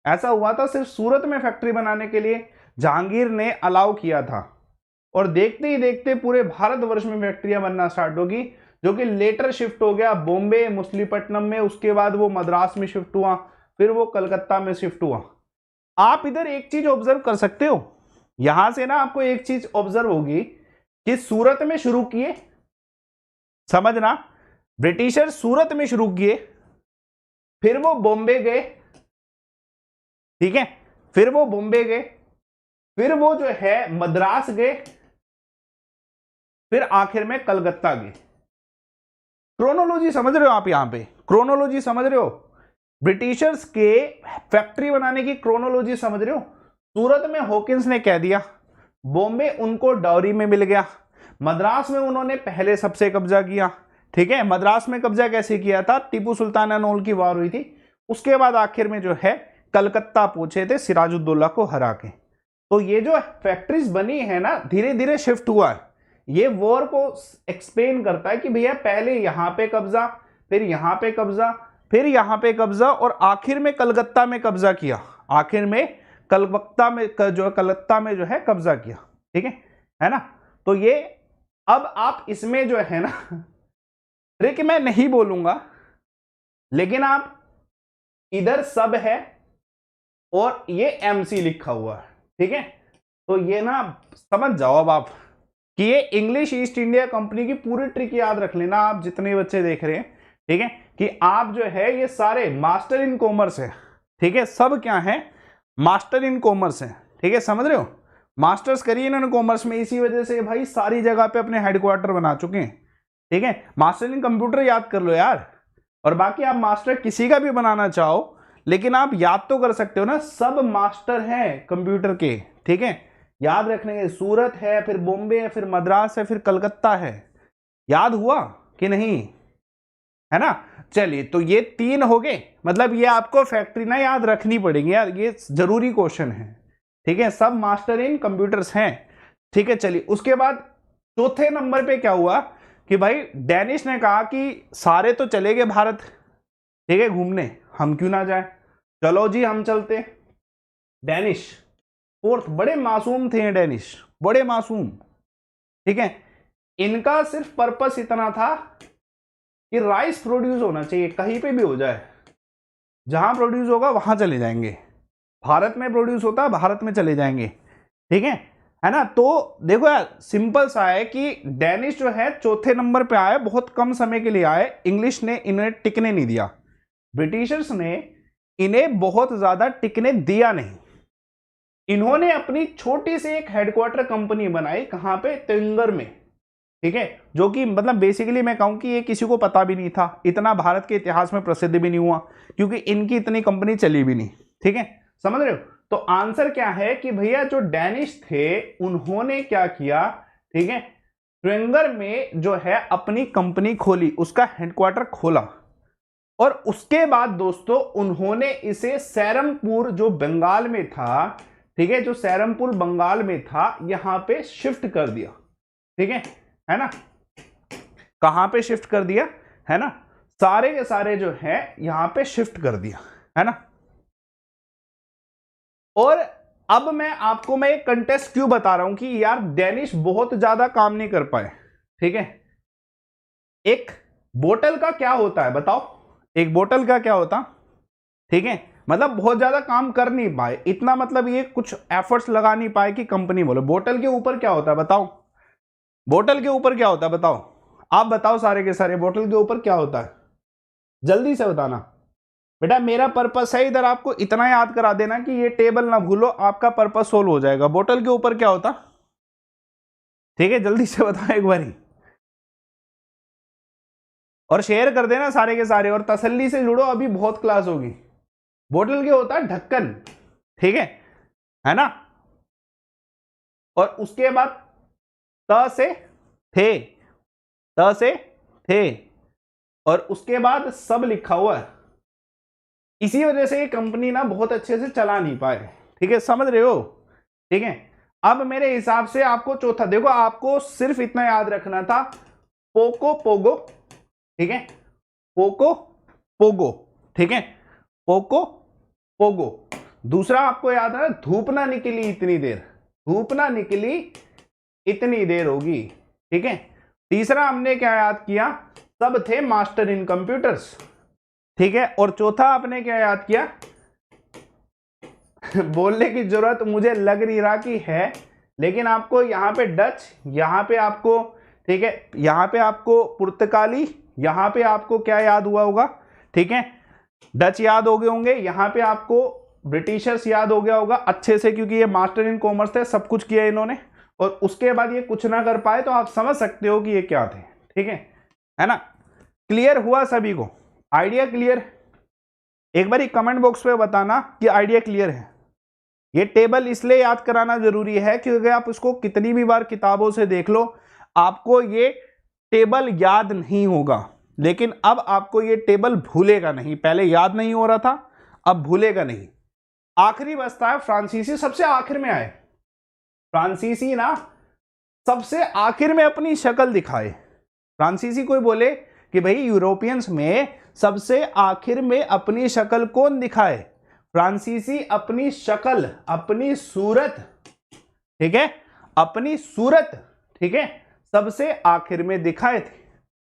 ऐसा हुआ था। सिर्फ सूरत में फैक्ट्री बनाने के लिए जहांगीर ने अलाउ किया था, और देखते ही देखते पूरे भारतवर्ष में फैक्ट्रियां बनना स्टार्ट होगी, जो कि लेटर शिफ्ट हो गया बॉम्बे, मछलीपट्टनम में, उसके बाद वो मद्रास में शिफ्ट हुआ, फिर वो कलकत्ता में शिफ्ट हुआ। आप इधर एक चीज ऑब्जर्व कर सकते हो, यहां से ना आपको एक चीज ऑब्जर्व होगी कि सूरत में शुरू किए, समझना, ब्रिटिशर सूरत में शुरू किए, फिर वो बॉम्बे गए, ठीक है, फिर वो बॉम्बे गए, फिर वो जो है मद्रास गए, फिर आखिर में कलकत्ता गए। क्रोनोलॉजी समझ रहे हो आप? यहां पे क्रोनोलॉजी समझ रहे हो? ब्रिटिशर्स के फैक्ट्री बनाने की क्रोनोलॉजी समझ रहे हो? सूरत में हॉकिंस ने कह दिया, बॉम्बे उनको डाउरी में मिल गया, मद्रास में उन्होंने पहले सबसे कब्जा किया, ठीक है। मद्रास में कब्जा कैसे किया था? टीपू सुल्तान एंड ऑल की वार हुई थी, उसके बाद आखिर में जो है कलकत्ता पहुंचे थे सिराजुद्दौला को हरा के। तो ये जो फैक्ट्रीज बनी है ना, धीरे धीरे शिफ्ट हुआ है। ये वॉर को एक्सप्लेन करता है कि भैया पहले यहां पे कब्जा, फिर यहां पे कब्जा, फिर यहां पे कब्जा, और आखिर में कलकत्ता में कब्जा किया, आखिर में कलकत्ता में जो है कब्जा किया, ठीक है ना। तो ये अब आप इसमें जो है ना ट्रिक मैं नहीं बोलूंगा, लेकिन आप इधर सब है और ये एमसी लिखा हुआ है, ठीक है। तो ये ना समझ जाओ अब आप कि ये इंग्लिश ईस्ट इंडिया कंपनी की पूरी ट्रिक याद रख लेना आप जितने बच्चे देख रहे हैं, ठीक है, कि आप जो है ये सारे मास्टर इन कॉमर्स है, ठीक है, सब क्या है? मास्टर इन कॉमर्स है, ठीक है, समझ रहे हो? मास्टर्स करिए इन्होंने कॉमर्स में, इसी वजह से भाई सारी जगह पे अपने हेडक्वार्टर बना चुके हैं, ठीक है। मास्टर इन कंप्यूटर याद कर लो यार, और बाकी आप मास्टर किसी का भी बनाना चाहो, लेकिन आप याद तो कर सकते हो ना, सब मास्टर हैं कंप्यूटर के, ठीक है। याद रखने के, सूरत है, फिर बॉम्बे है, फिर मद्रास है, फिर कलकत्ता है। याद हुआ कि नहीं? है ना। चलिए, तो ये 3 हो गए, मतलब ये आपको फैक्ट्री ना याद रखनी पड़ेगी यार, ये जरूरी क्वेश्चन है, ठीक है। सब मास्टर इन कंप्यूटर्स हैं, ठीक है। चलिए, उसके बाद चौथे नंबर पे क्या हुआ कि भाई डैनिश ने कहा कि सारे तो चले गए भारत, ठीक है, घूमने, हम क्यों ना जाए, चलो जी हम चलते। डैनिश फोर्थ, बड़े मासूम थे डैनिश, बड़े मासूम, ठीक है। इनका सिर्फ पर्पस इतना था कि राइस प्रोड्यूस होना चाहिए, कहीं पे भी हो जाए, जहां प्रोड्यूस होगा वहां चले जाएंगे, भारत में प्रोड्यूस होता है भारत में चले जाएंगे, ठीक है ना। तो देखो यार, सिंपल सा है कि डैनिश जो है चौथे नंबर पे आए, बहुत कम समय के लिए आए, इंग्लिश ने इन्हें टिकने नहीं दिया, ब्रिटिशर्स ने इन्हें बहुत ज्यादा टिकने दिया नहीं। इन्होंने अपनी छोटी सी एक हेडक्वार्टर कंपनी बनाई, कहां पे? तिंगर में, ठीक है, जो कि मतलब बेसिकली मैं कहूं कि ये किसी को पता भी नहीं था, इतना भारत के इतिहास में प्रसिद्ध भी नहीं हुआ, क्योंकि इनकी इतनी कंपनी चली भी नहीं, ठीक है, समझ रहे हो। तो आंसर क्या है कि भैया जो डैनिश थे उन्होंने क्या किया, ठीक है, ट्रिंगर में जो है अपनी कंपनी खोली, उसका हेडक्वार्टर खोला, और उसके बाद दोस्तों उन्होंने इसे सैरमपुर जो बंगाल में था, ठीक है, जो सैरमपुर बंगाल में था, यहां पे शिफ्ट कर दिया, ठीक है ना। कहां पे शिफ्ट कर दिया? है ना, सारे के सारे जो है यहां पे शिफ्ट कर दिया, है ना। और अब मैं एक कंटेस्ट क्यों बता रहा हूं कि यार डैनिश बहुत ज्यादा काम नहीं कर पाए, ठीक है। एक बोतल का क्या होता है बताओ? एक बोतल का क्या होता? ठीक है, मतलब बहुत ज्यादा काम कर नहीं पाए, इतना मतलब ये कुछ एफर्ट्स लगा नहीं पाए कि कंपनी बोले। बोतल के ऊपर क्या होता है बताओ? बोतल के ऊपर क्या होता है बताओ? आप बताओ सारे के सारे, बोतल के ऊपर क्या होता है? जल्दी से बताना बेटा, मेरा पर्पस है इधर आपको इतना याद करा देना कि ये टेबल ना भूलो, आपका पर्पस सोल्व हो जाएगा। बोतल के ऊपर क्या होता? ठीक है, जल्दी से बताओ एक बारी, और शेयर कर देना सारे के सारे, और तसल्ली से जुड़ो, अभी बहुत क्लास होगी। बोतल के होता है ढक्कन, ठीक है ना। और उसके बाद त से थे, त से थे, और उसके बाद सब लिखा हुआ है। इसी वजह से ये कंपनी ना बहुत अच्छे से चला नहीं पाए, ठीक है, समझ रहे हो? ठीक है, अब मेरे हिसाब से आपको चौथा, देखो आपको सिर्फ इतना याद रखना था, पोको पोगो, ठीक है, पोको पोगो, ठीक है, पोको पोगो। दूसरा आपको याद है, धूप ना निकली इतनी देर, धूप ना निकली इतनी देर होगी, ठीक है। तीसरा हमने क्या याद किया? सब थे मास्टर इन कंप्यूटर्स, ठीक है। और चौथा आपने क्या याद किया? बोलने की जरूरत मुझे लग नहीं रहा कि है, लेकिन आपको यहां पे डच, यहां पे आपको ठीक है, यहाँ पे आपको पुर्तगाली, यहाँ पे आपको क्या याद हुआ होगा, ठीक है, डच याद हो गए होंगे, यहाँ पे आपको ब्रिटिशर्स याद हो गया होगा अच्छे से, क्योंकि ये मास्टर इन कॉमर्स थे, सब कुछ किया इन्होंने, और उसके बाद ये कुछ ना कर पाए, तो आप समझ सकते हो कि ये क्या थे। ठीक है ना, क्लियर हुआ सभी को, आइडिया क्लियर? एक बार कमेंट बॉक्स पे बताना कि आइडिया क्लियर है। ये टेबल इसलिए याद कराना जरूरी है क्योंकि आप इसको कितनी भी बार किताबों से देख लो, आपको ये टेबल याद नहीं होगा, लेकिन अब आपको ये टेबल भूलेगा नहीं। पहले याद नहीं हो रहा था, अब भूलेगा नहीं। आखिरी बचता है फ्रांसीसी, सबसे आखिर में आए फ्रांसीसी ना, सबसे आखिर में अपनी शक्ल दिखाए। फ्रांसीसी कोई बोले कि भाई यूरोपियंस में सबसे आखिर में अपनी शक्ल कौन दिखाए? फ्रांसीसी अपनी शक्ल, अपनी सूरत, ठीक है, अपनी सूरत, ठीक है, सबसे आखिर में दिखाए थे।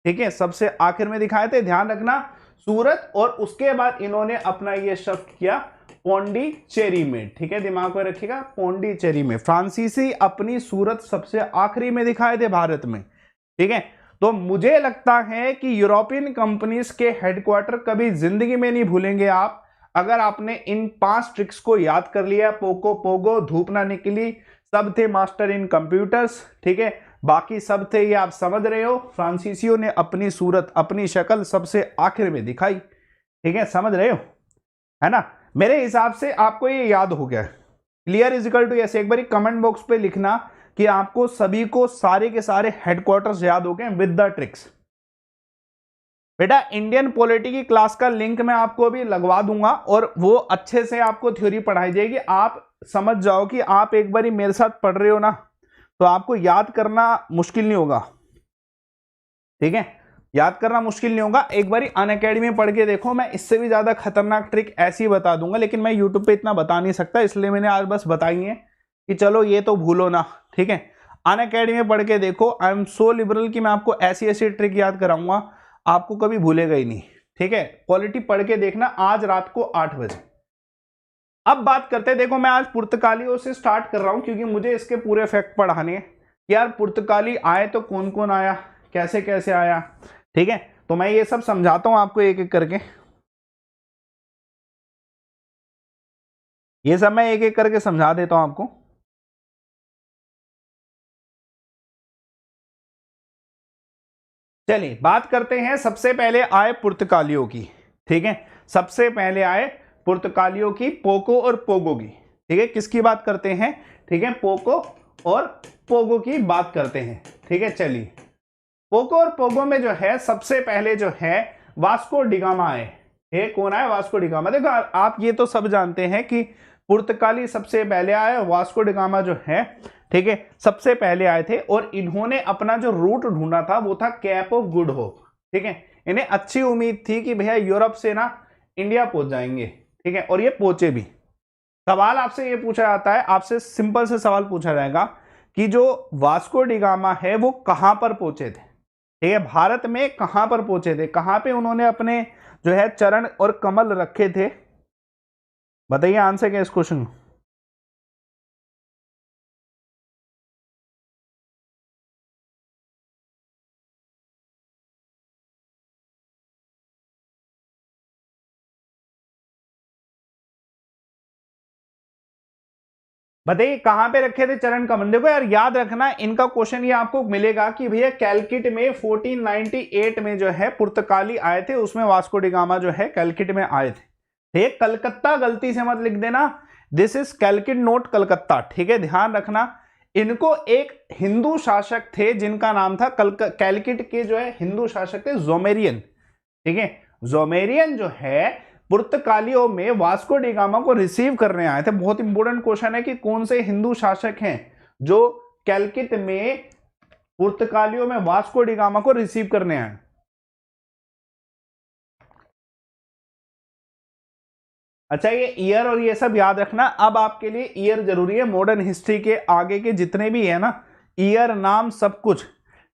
ठीक है, सबसे आखिर में दिखाए थे, ध्यान रखना, सूरत, और उसके बाद इन्होंने अपना ये शब्द किया पौंडीचेरी में। ठीक है, दिमाग में रखिएगा, पौंडीचेरी में। फ्रांसीसी अपनी सूरत सबसे आखिरी में दिखाए थे भारत में। ठीक है, तो मुझे लगता है कि यूरोपियन कंपनीज के हेडक्वार्टर कभी जिंदगी में नहीं भूलेंगे आप, अगर आपने इन 5 ट्रिक्स को याद कर लिया। पोको पोगो, धूप ना निकली, सब थे मास्टर इन कंप्यूटर्स। ठीक है, बाकी सब थे, ये आप समझ रहे हो। फ्रांसीसियों ने अपनी सूरत, अपनी शक्ल सबसे आखिर में दिखाई। ठीक है, समझ रहे हो, है ना? मेरे हिसाब से आपको ये याद हो गया। Clear is equal to yes. एक बार कमेंट बॉक्स पे लिखना कि आपको सभी को सारे के सारे हेडक्वार्टर्स याद हो गए विद द ट्रिक्स। बेटा इंडियन पॉलिटी की क्लास का लिंक मैं आपको अभी लगवा दूंगा, और वो अच्छे से आपको थ्योरी पढ़ाई जाएगी। आप समझ जाओ कि आप एक बार मेरे साथ पढ़ रहे हो ना, तो आपको याद करना मुश्किल नहीं होगा। ठीक है, याद करना मुश्किल नहीं होगा। एक बार अनअकैडमी में पढ़ के देखो, मैं इससे भी ज्यादा खतरनाक ट्रिक ऐसी बता दूंगा, लेकिन मैं यूट्यूब पे इतना बता नहीं सकता, इसलिए मैंने आज बस बताई है कि चलो ये तो भूलो ना। ठीक है, अनअकैडमी में पढ़ के देखो, आई एम सो लिबरल कि मैं आपको ऐसी ऐसी ट्रिक याद कराऊंगा, आपको कभी भूलेगा ही नहीं। ठीक है, क्वालिटी पढ़ के देखना आज रात को 8 बजे। अब बात करते हैं, देखो मैं आज पुर्तगालियों से स्टार्ट कर रहा हूं, क्योंकि मुझे इसके पूरे फैक्ट पढ़ाने हैं। यार पुर्तगाली आए तो कौन कौन आया, कैसे कैसे आया। ठीक है, तो मैं ये सब समझाता हूं आपको एक एक करके, ये सब मैं एक एक करके समझा देता हूं आपको। चलिए बात करते हैं, सबसे पहले आए पुर्तगालियों की। ठीक है, सबसे पहले आए पुर्तगालियों की, पोको और पोगो की। ठीक है, किसकी बात करते हैं? ठीक है, पोको और पोगो की बात करते हैं। ठीक है, चलिए पोको और पोगो में जो है सबसे पहले जो है वास्को डिगामा आए। ये कौन आया? Vasco da Gama. देखो आप ये तो सब जानते हैं कि पुर्तगाली सबसे पहले आए, वास्को डिगामा जो है, ठीक है, सबसे पहले आए थे, और इन्होंने अपना जो रूट ढूंढा था वो था कैप ऑफ गुड होप। ठीक है, इन्हें अच्छी उम्मीद थी कि भैया यूरोप से ना इंडिया पहुंच जाएंगे। ठीक है, और ये पहुंचे भी। सवाल आपसे ये पूछा जाता है, आपसे सिंपल से सवाल पूछा जाएगा कि जो वास्को डिगामा है वो कहां पर पहुंचे थे? ठीक है, भारत में कहां पर पहुंचे थे, कहां पे उन्होंने अपने जो है चरण और कमल रखे थे? बताइए आंसर क्या इस क्वेश्चन। बताइए कहां पे रखे थे चरण कमल। देखो यार याद रखना, इनका क्वेश्चन ये आपको मिलेगा कि भैया कैलकिट में 1498 में जो है पुर्तगाली आए थे, उसमें वास्को डिगामा जो है कैलकिट में आए थे। ठीक, कलकत्ता गलती से मत लिख देना, दिस इज कैलकिट नोट कलकत्ता। ठीक है, ध्यान रखना। इनको एक हिंदू शासक थे जिनका नाम था कैलकिट के जो है हिंदू शासक थे जोमेरियन। ठीक है, जोमेरियन जो है पुर्तगालियों में वास्को डिगामा को रिसीव करने आए थे। बहुत इंपॉर्टेंट क्वेश्चन है कि कौन से हिंदू शासक हैं जो कैलकिट में पुर्तगालियों में वास्को डिगामा को रिसीव करने आए। अच्छा, ये ईयर और ये सब याद रखना। अब आपके लिए ईयर जरूरी है, मॉडर्न हिस्ट्री के आगे के जितने भी है ना, ईयर नाम सब कुछ।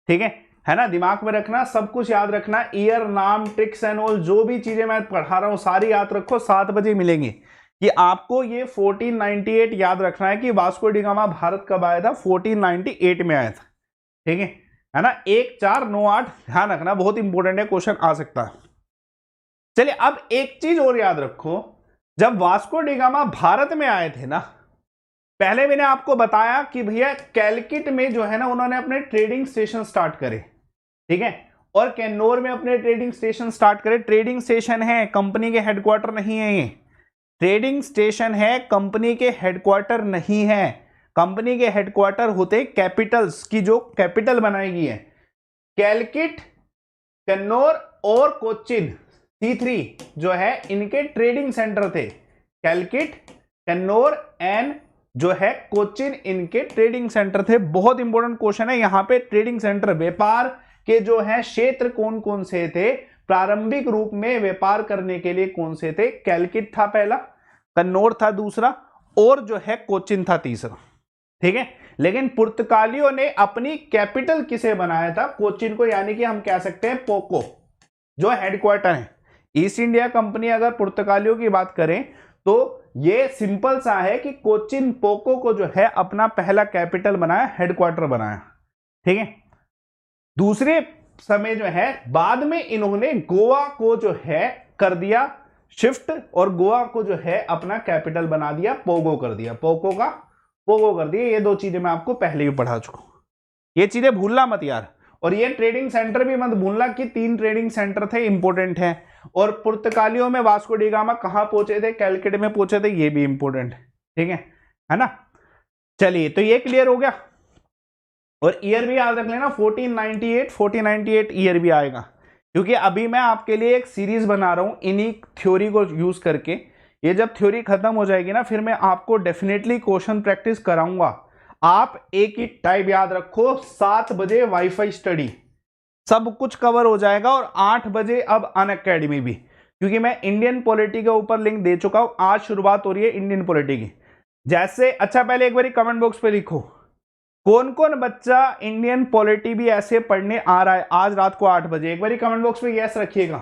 ठीक है ना, दिमाग में रखना, सब कुछ याद रखना, ईयर नाम ट्रिक्स एंड ऑल, जो भी चीजें मैं पढ़ा रहा हूं सारी याद रखो। 7 बजे मिलेंगे कि आपको ये 1498 याद रखना है कि वास्को डिगामा भारत कब आया था, 1498 में आया था। ठीक है, है ना, 1498 ध्यान रखना, बहुत इंपॉर्टेंट है, क्वेश्चन आ सकता है। चलिए अब एक चीज और याद रखो, जब वास्को डी गामा भारत में आए थे ना, पहले मैंने आपको बताया कि भैया कैलकिट में जो है ना उन्होंने अपने ट्रेडिंग स्टेशन स्टार्ट करे, ठीक है, और कैन्नौर में अपने ट्रेडिंग स्टेशन स्टार्ट करे। ट्रेडिंग स्टेशन है, कंपनी के हेडक्वार्टर नहीं है, ये ट्रेडिंग स्टेशन है, कंपनी के हेडक्वार्टर नहीं है। कंपनी के हेडक्वार्टर होते कैपिटल्स की, जो कैपिटल बनाएगी है कैलकिट, कन्नौर और कोचिन, C3 जो है इनके ट्रेडिंग सेंटर थे। कैलकिट, कन्नौर एंड जो है कोचिन इनके ट्रेडिंग सेंटर थे। बहुत इंपॉर्टेंट क्वेश्चन है यहां पे, ट्रेडिंग सेंटर, व्यापार के जो है क्षेत्र कौन कौन से थे, प्रारंभिक रूप में व्यापार करने के लिए कौन से थे? कैलकिट था पहला, कन्नौर था दूसरा, और जो है कोचिन था तीसरा, ठीक है। लेकिन पुर्तगालियों ने अपनी कैपिटल किसे बनाया था? कोचिन को, यानी कि हम कह सकते हैं पोको जो हेडक्वार्टर है। ईस्ट इंडिया कंपनी अगर पुर्तगालियों की बात करें तो ये सिंपल सा है कि कोचिन पोको को जो है अपना पहला कैपिटल बनाया, हेडक्वार्टर बनाया, ठीक है। दूसरे समय जो है बाद में इन्होंने गोवा को जो है कर दिया शिफ्ट, और गोवा को जो है अपना कैपिटल बना दिया, पोगो कर दिया, पोको का पोगो कर दिया। ये दो चीजें मैं आपको पहले ही पढ़ा चुका हूं, ये चीजें भूलना मत यार। और ये ट्रेडिंग सेंटर भी मत भूलना कि 3 ट्रेडिंग सेंटर थे, इंपोर्टेंट है। और पुर्तगालियों में वास्को डी गामा कहां पहुंचे थे? कैलकट में पहुंचे थे, ये भी इंपोर्टेंट है, ठीक है ना। चलिए तो ये क्लियर हो गया, और ईयर भी याद रख लेना 1498 ईयर भी आएगा, क्योंकि अभी मैं आपके लिए एक सीरीज बना रहा हूं इन्हीं थ्योरी को यूज करके। ये जब थ्योरी खत्म हो जाएगी ना, फिर मैं आपको डेफिनेटली क्वेश्चन प्रैक्टिस कराऊंगा। आप एक ही टाइप याद रखो, 7 बजे वाईफाई स्टडी, सब कुछ कवर हो जाएगा, और 8 बजे अब अनअकैडमी भी, क्योंकि मैं इंडियन पॉलिटी के ऊपर लिंक दे चुका हूं। आज शुरुआत हो रही है इंडियन पॉलिटी की। जैसे अच्छा पहले एक बार कमेंट बॉक्स पे लिखो कौन कौन बच्चा इंडियन पॉलिटी भी ऐसे पढ़ने आ रहा है आज रात को 8 बजे। एक बार कमेंट बॉक्स पे यस रखिएगा।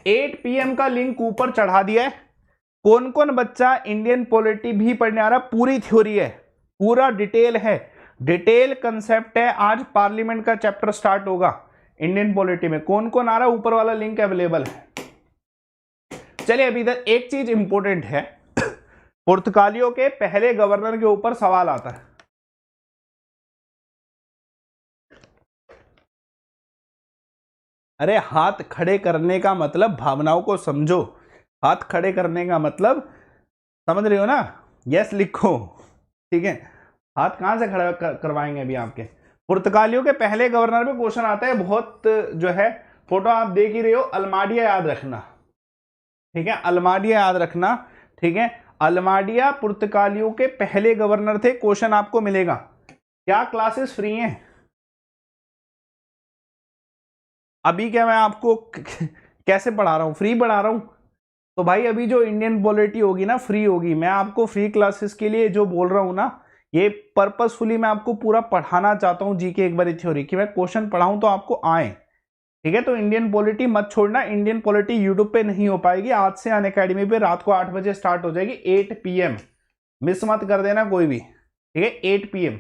8 PM का लिंक ऊपर चढ़ा दिया है। कौन कौन बच्चा इंडियन पॉलिटी भी पढ़ने आ रहा है? पूरी थ्योरी है, पूरा डिटेल है, डिटेल कंसेप्ट है। आज पार्लियामेंट का चैप्टर स्टार्ट होगा इंडियन पॉलिटी में। कौन कौन आ रहा है? ऊपर वाला लिंक अवेलेबल है। चलिए अभी इधर एक चीज इंपॉर्टेंट है, पुर्तगालियों के पहले गवर्नर के ऊपर सवाल आता है। अरे हाथ खड़े करने का मतलब भावनाओं को समझो, हाथ खड़े करने का मतलब समझ रहे हो ना? यस लिखो, ठीक है। हाथ कहां से खड़ा करवाएंगे अभी आपके? पुर्तगालियों के पहले गवर्नर पे क्वेश्चन आता है, बहुत जो है, फोटो आप देख ही रहे हो, अल्माडिया याद रखना, ठीक है, अल्माडिया याद रखना, ठीक है। अल्माडिया पुर्तगालियों के पहले गवर्नर थे। क्वेश्चन आपको मिलेगा। क्या क्लासेस फ्री हैं अभी? क्या मैं आपको कैसे पढ़ा रहा हूं? फ्री पढ़ा रहा हूं। तो भाई अभी जो इंडियन पॉलिटी होगी ना, फ्री होगी। मैं आपको फ्री क्लासेस के लिए जो बोल रहा हूं ना, ये पर्पसफुली मैं आपको पूरा पढ़ाना चाहता हूं, जीके एक बार थ्योरी की मैं क्वेश्चन पढ़ाऊं तो आपको आए, ठीक है। तो इंडियन पॉलिटी मत छोड़ना। इंडियन पॉलिटी यूट्यूब पे नहीं हो पाएगी, आज से अनअकैडमी पे रात को 8 बजे स्टार्ट हो जाएगी, 8 PM, मिस मत कर देना कोई भी, ठीक है, 8 PM।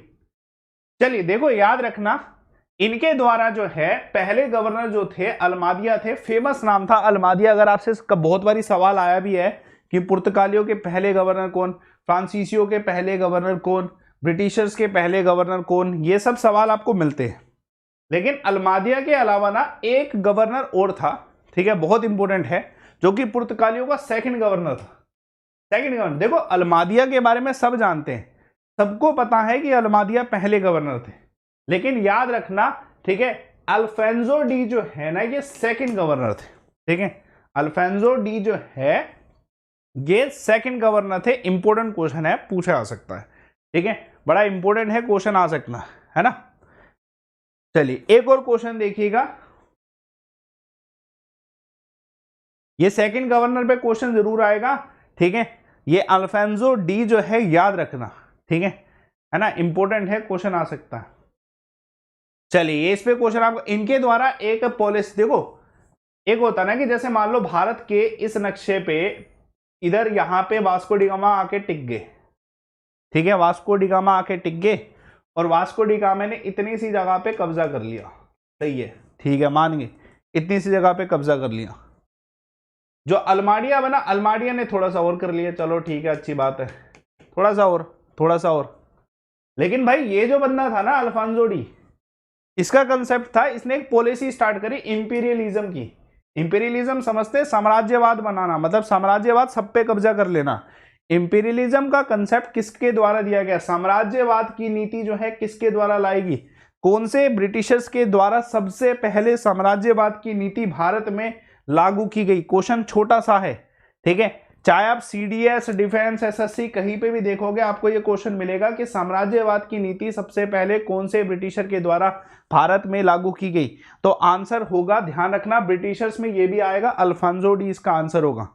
चलिए देखो याद रखना, इनके द्वारा जो है पहले गवर्नर जो थे अल्मादिया थे, फेमस नाम था अल्मादिया। अगर आपसे बहुत बारी सवाल आया भी है कि पुर्तगालियों के पहले गवर्नर कौन, फ्रांसीसियों के पहले गवर्नर कौन, ब्रिटिशर्स के पहले गवर्नर कौन, ये सब सवाल आपको मिलते हैं। लेकिन अल्मादिया के अलावा ना एक गवर्नर और था, ठीक है, बहुत इंपॉर्टेंट है, जो कि पुर्तगालियों का सेकंड गवर्नर था। सेकंड गवर्नर, देखो अल्मादिया के बारे में सब जानते हैं, सबको पता है कि अल्मादिया पहले गवर्नर थे, लेकिन याद रखना, ठीक है, अल्फेंसो डी जो है ना, ये सेकंड गवर्नर थे, ठीक है। अल्फेंसो डी जो है ये सेकंड गवर्नर थे। इंपॉर्टेंट क्वेश्चन है, पूछा जा सकता है, ठीक है, बड़ा इंपॉर्टेंट है, क्वेश्चन आ सकता है ना। चलिए एक और क्वेश्चन देखिएगा, ये सेकंड गवर्नर पे क्वेश्चन जरूर आएगा, ठीक है। ये अल्फेंसो डी जो है याद रखना, ठीक है ना, इंपॉर्टेंट है, क्वेश्चन आ सकता है। चलिए इस पे क्वेश्चन आपको, इनके द्वारा एक पॉलिसी, देखो एक होता ना कि जैसे मान लो भारत के इस नक्शे पे इधर यहां पे वास्को डी गामा आके टिक गए, ठीक है, वास्को डी गामा आके टिक गए, और वास्को डी गामा ने इतनी सी जगह पे कब्जा कर लिया। सही है, ठीक है, मान गए, इतनी सी जगह पे कब्जा कर लिया। जो अल्माडिया बना, अल्माडिया ने थोड़ा सा और कर लिया, चलो ठीक है, अच्छी बात है, थोड़ा सा और, थोड़ा सा और। लेकिन भाई ये जो बंदा था ना अल्फांसो डी, इसका कंसेप्ट था, इसने एक पॉलिसी स्टार्ट करी इंपीरियलिज्म की। इंपीरियलिज्म समझते, साम्राज्यवाद बनाना, मतलब साम्राज्यवाद सब पे कब्जा कर लेना। इंपीरियलिज्म का कंसेप्ट किसके द्वारा दिया गया? साम्राज्यवाद की नीति जो है किसके द्वारा लाएगी? कौन से ब्रिटिशर्स के द्वारा सबसे पहले साम्राज्यवाद की नीति भारत में लागू की गई? क्वेश्चन छोटा सा है, ठीक है, चाहे आप सीडीएस, डिफेंस, एसएससी कहीं पे भी देखोगे आपको ये क्वेश्चन मिलेगा कि साम्राज्यवाद की नीति सबसे पहले कौन से ब्रिटिशर के द्वारा भारत में लागू की गई? तो आंसर होगा, ध्यान रखना, ब्रिटिशर्स में ये भी आएगा, अल्फांसो डी इसका आंसर होगा,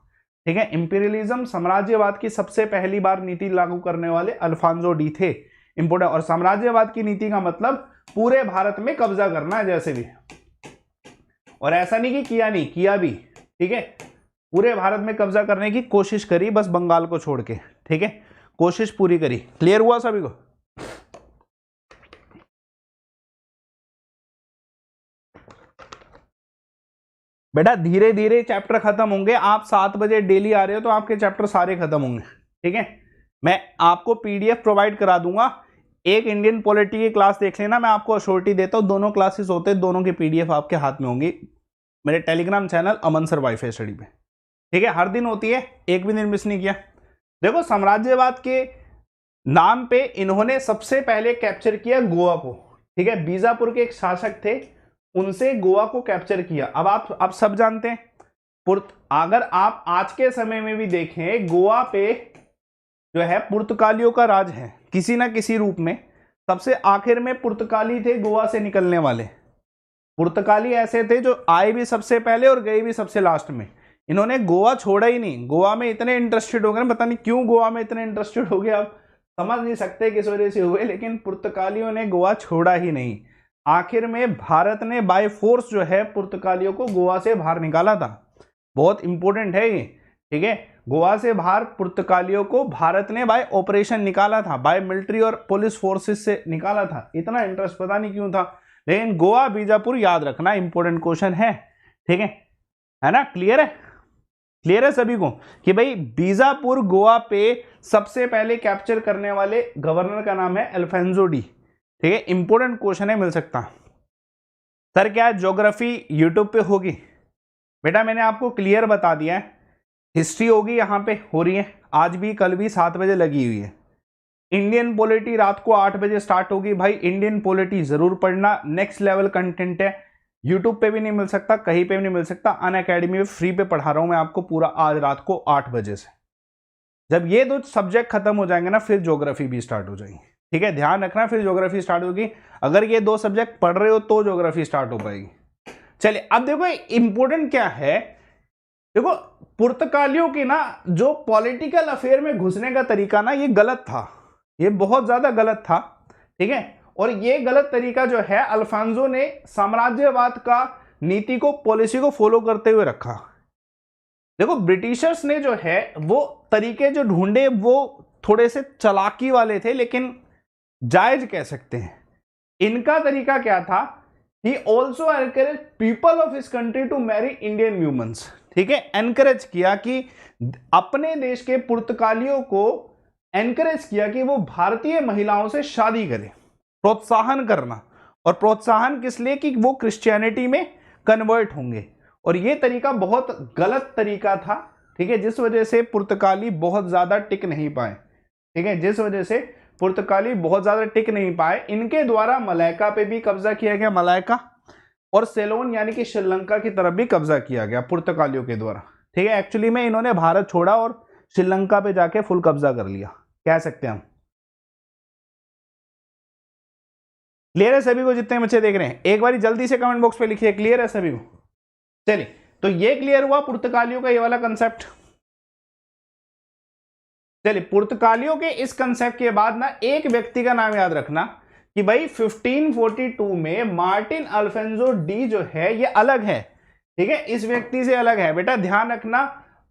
ठीक है। इंपीरियलिज्म, साम्राज्यवाद की सबसे पहली बार नीति लागू करने वाले अल्फांसो डी थे, इंपोर्टेंट। और साम्राज्यवाद की नीति का मतलब पूरे भारत में कब्जा करना है जैसे भी, और ऐसा नहीं कि किया नहीं, किया भी, ठीक है, पूरे भारत में कब्जा करने की कोशिश करी, बस बंगाल को छोड़ के, ठीक है, कोशिश पूरी करी। क्लियर हुआ सभी को? बेटा धीरे धीरे चैप्टर खत्म होंगे, आप 7 बजे डेली आ रहे हो तो आपके चैप्टर सारे खत्म होंगे, ठीक है। मैं आपको पीडीएफ प्रोवाइड करा दूंगा, एक इंडियन पॉलिटी की क्लास देख लेना, मैं आपको अश्योरिटी देता हूं, दोनों क्लासेस होते हैं, दोनों की पीडीएफ आपके हाथ में होंगी मेरे टेलीग्राम चैनल अमन सर वाईफाई स्टडी पे, ठीक है, हर दिन होती है, एक भी दिन मिस नहीं किया। देखो साम्राज्यवाद के नाम पे इन्होंने सबसे पहले कैप्चर किया गोवा को, ठीक है, बीजापुर के एक शासक थे, उनसे गोवा को कैप्चर किया। अब आप सब जानते हैं, अगर आप आज के समय में भी देखें, गोवा पे जो है पुर्तगालियों का राज है किसी ना किसी रूप में। सबसे आखिर में पुर्तगाली थे गोवा से निकलने वाले, पुर्तगाली ऐसे थे जो आए भी सबसे पहले और गए भी सबसे लास्ट में। इन्होंने गोवा छोड़ा ही नहीं, गोवा में इतने इंटरेस्टेड हो गए, पता नहीं क्यों गोवा में इतने इंटरेस्टेड हो गए, आप समझ नहीं सकते किस वजह से हुए, लेकिन पुर्तगालियों ने गोवा छोड़ा ही नहीं। आखिर में भारत ने बाय फोर्स जो है पुर्तगालियों को गोवा से बाहर निकाला था, बहुत इंपॉर्टेंट है ये, ठीक है, गोवा से बाहर पुर्तगालियों को भारत ने बाय ऑपरेशन निकाला था, बाय मिलिट्री और पुलिस फोर्सेस से निकाला था। इतना इंटरेस्ट पता नहीं क्यों था, लेकिन गोवा बीजापुर याद रखना, इंपॉर्टेंट क्वेश्चन है, ठीक है ना? क्लियर है? क्लियर है सभी को कि भाई बीजापुर गोवा पे सबसे पहले कैप्चर करने वाले गवर्नर का नाम है अल्फांसो डी, ठीक है, इंपॉर्टेंट क्वेश्चन है, मिल सकता। सर क्या ज्योग्राफी यूट्यूब पे होगी? बेटा मैंने आपको क्लियर बता दिया है, हिस्ट्री होगी यहाँ पे, हो रही है आज भी, कल भी 7 बजे लगी हुई है। इंडियन पॉलिटी रात को 8 बजे स्टार्ट होगी, भाई इंडियन पॉलिटी जरूर पढ़ना, नेक्स्ट लेवल कंटेंट है, यूट्यूब पे भी नहीं मिल सकता, कहीं पे भी नहीं मिल सकता, अनअकैडमी में फ्री पे पढ़ा रहा हूं मैं आपको पूरा, आज रात को 8 बजे से। जब ये 2 सब्जेक्ट खत्म हो जाएंगे ना, फिर ज्योग्राफी भी स्टार्ट हो जाएगी, ठीक है, ध्यान रखना, फिर ज्योग्राफी स्टार्ट होगी। अगर ये 2 सब्जेक्ट पढ़ रहे हो तो ज्योग्राफी स्टार्ट हो पाएगी। चलिए अब देखो इंपॉर्टेंट क्या है, देखो पुर्तगालियों की ना जो पॉलिटिकल अफेयर में घुसने का तरीका ना, ये गलत था, ये बहुत ज्यादा गलत था, ठीक है, और ये गलत तरीका जो है अल्फांसो ने साम्राज्यवाद का नीति को, पॉलिसी को फॉलो करते हुए रखा। देखो ब्रिटिशर्स ने जो है वो तरीके जो ढूंढे वो थोड़े से चालाकी वाले थे, लेकिन जायज कह सकते हैं। इनका तरीका क्या था, he also encourage people of his country to marry Indian womens, ठीक है, एनकरेज किया कि अपने देश के पुर्तगालियों को एनकरेज किया कि वो भारतीय महिलाओं से शादी करें, प्रोत्साहन करना, और प्रोत्साहन किस लिए कि वो क्रिश्चियनिटी में कन्वर्ट होंगे। और ये तरीका बहुत गलत तरीका था, ठीक है, जिस वजह से पुर्तगाली बहुत ज्यादा टिक नहीं पाए, ठीक है, जिस वजह से पुर्तगाली बहुत ज्यादा टिक नहीं पाए। इनके द्वारा मलाइका पे भी कब्जा किया गया, मलाइका, और सेलोन यानी कि श्रीलंका की तरफ भी कब्जा किया गया पुर्तगालियों के द्वारा, ठीक है। एक्चुअली में इन्होंने भारत छोड़ा और श्रीलंका पे जाके फुल कब्जा कर लिया, कह सकते हैं हम। क्लियर है सभी को? जितने बच्चे देख रहे हैं एक बार जल्दी से कमेंट बॉक्स पे लिखिए, क्लियर है सभी को? चलिए, तो ये क्लियर हुआ पुर्तगालियों का ये वाला कंसेप्ट। चलिए, पुर्तगालियों के इस कंसेप्ट के बाद ना एक व्यक्ति का नाम याद रखना कि भाई 1542 में मार्टिन अल्फांसो डी जो है ये अलग है, ठीक है, इस व्यक्ति से अलग है। बेटा ध्यान रखना,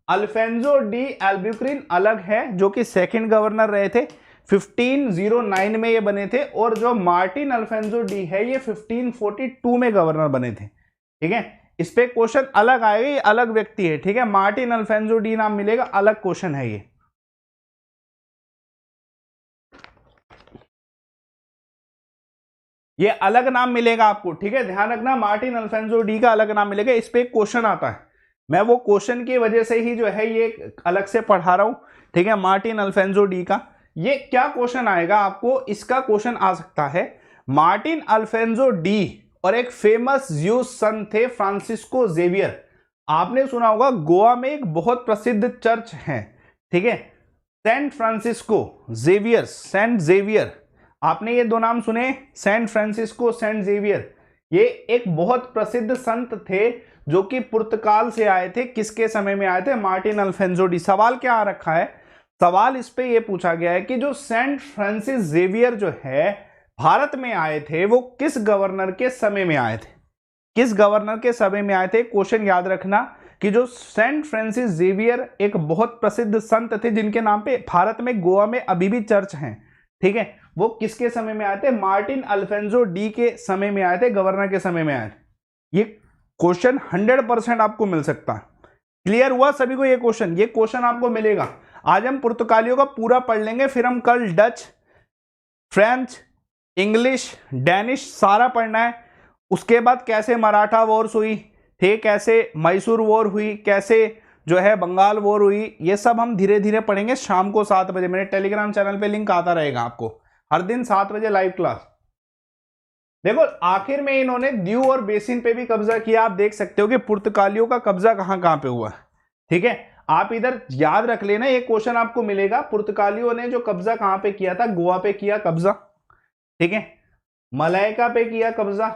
अल्फांसो डी अल्बुक्रिन अलग है, जो कि सेकंड गवर्नर रहे थे, 1509 में ये बने थे, और जो मार्टिन अल्फोंसो डी है ये 1542 में गवर्नर बने थे। ठीक है, इस पे क्वेश्चन अलग आएगा, ये अलग व्यक्ति है। ठीक है, मार्टिन अल्फोंसो डी नाम मिलेगा, अलग क्वेश्चन है ये अलग नाम मिलेगा आपको। ठीक है, ध्यान रखना, मार्टिन अल्फोंसो डी का अलग नाम मिलेगा, इस पे क्वेश्चन आता है। मैं वो क्वेश्चन की वजह से ही जो है ये अलग से पढ़ा रहा हूं। ठीक है, मार्टिन अल्फोंसो डी का ये क्या क्वेश्चन आएगा आपको, इसका क्वेश्चन आ सकता है। मार्टिन अल्फोंसो डी और एक फेमस ज्यूस सन थे फ्रांसिस्को जेवियर। आपने सुना होगा गोवा में एक बहुत प्रसिद्ध चर्च है, ठीक है, saint Francisco Xavier, saint Xavier. आपने ये दो नाम सुने, सेंट फ्रांसिस्को, सेंट जेवियर। ये एक बहुत प्रसिद्ध संत थे जो कि पुर्तगाल से आए थे। किसके समय में आए थे? Martin Alfonso D. सवाल क्या आ रखा है? सवाल इस पे ये पूछा गया है कि जो सेंट फ्रांसिस जेवियर जो है भारत में आए थे, वो किस गवर्नर के समय में आए थे? किस गवर्नर के समय में आए थे? क्वेश्चन याद रखना कि जो सेंट फ्रांसिस जेवियर एक बहुत प्रसिद्ध संत थे जिनके नाम पे भारत में गोवा में अभी भी चर्च हैं। ठीक है, वो किसके समय में आए थे? मार्टिन अल्फोंसो डी के समय में आए थे, गवर्नर के समय में आए थे। ये क्वेश्चन 100% आपको मिल सकता है। क्लियर हुआ सभी को? ये क्वेश्चन आपको मिलेगा। आज हम पुर्तगालियों का पूरा पढ़ लेंगे, फिर हम कल डच, फ्रेंच, इंग्लिश, डेनिश सारा पढ़ना है। उसके बाद कैसे मराठा वॉर्स हुई, ठीक, कैसे मैसूर वॉर हुई, कैसे जो है बंगाल वॉर हुई, ये सब हम धीरे धीरे पढ़ेंगे। शाम को 7 बजे मेरे टेलीग्राम चैनल पे लिंक आता रहेगा आपको, हर दिन 7 बजे लाइव क्लास। देखो आखिर में इन्होंने द्यू और बेसिन पे भी कब्जा किया। आप देख सकते हो कि पुर्तगालियों का कब्जा कहां कहां पे हुआ। ठीक है, आप इधर याद रख लेना, ये क्वेश्चन आपको मिलेगा। पुर्तगालियों ने जो कब्जा कहां पे किया था? गोवा पे किया कब्जा, ठीक है, मलाइका पे किया कब्जा,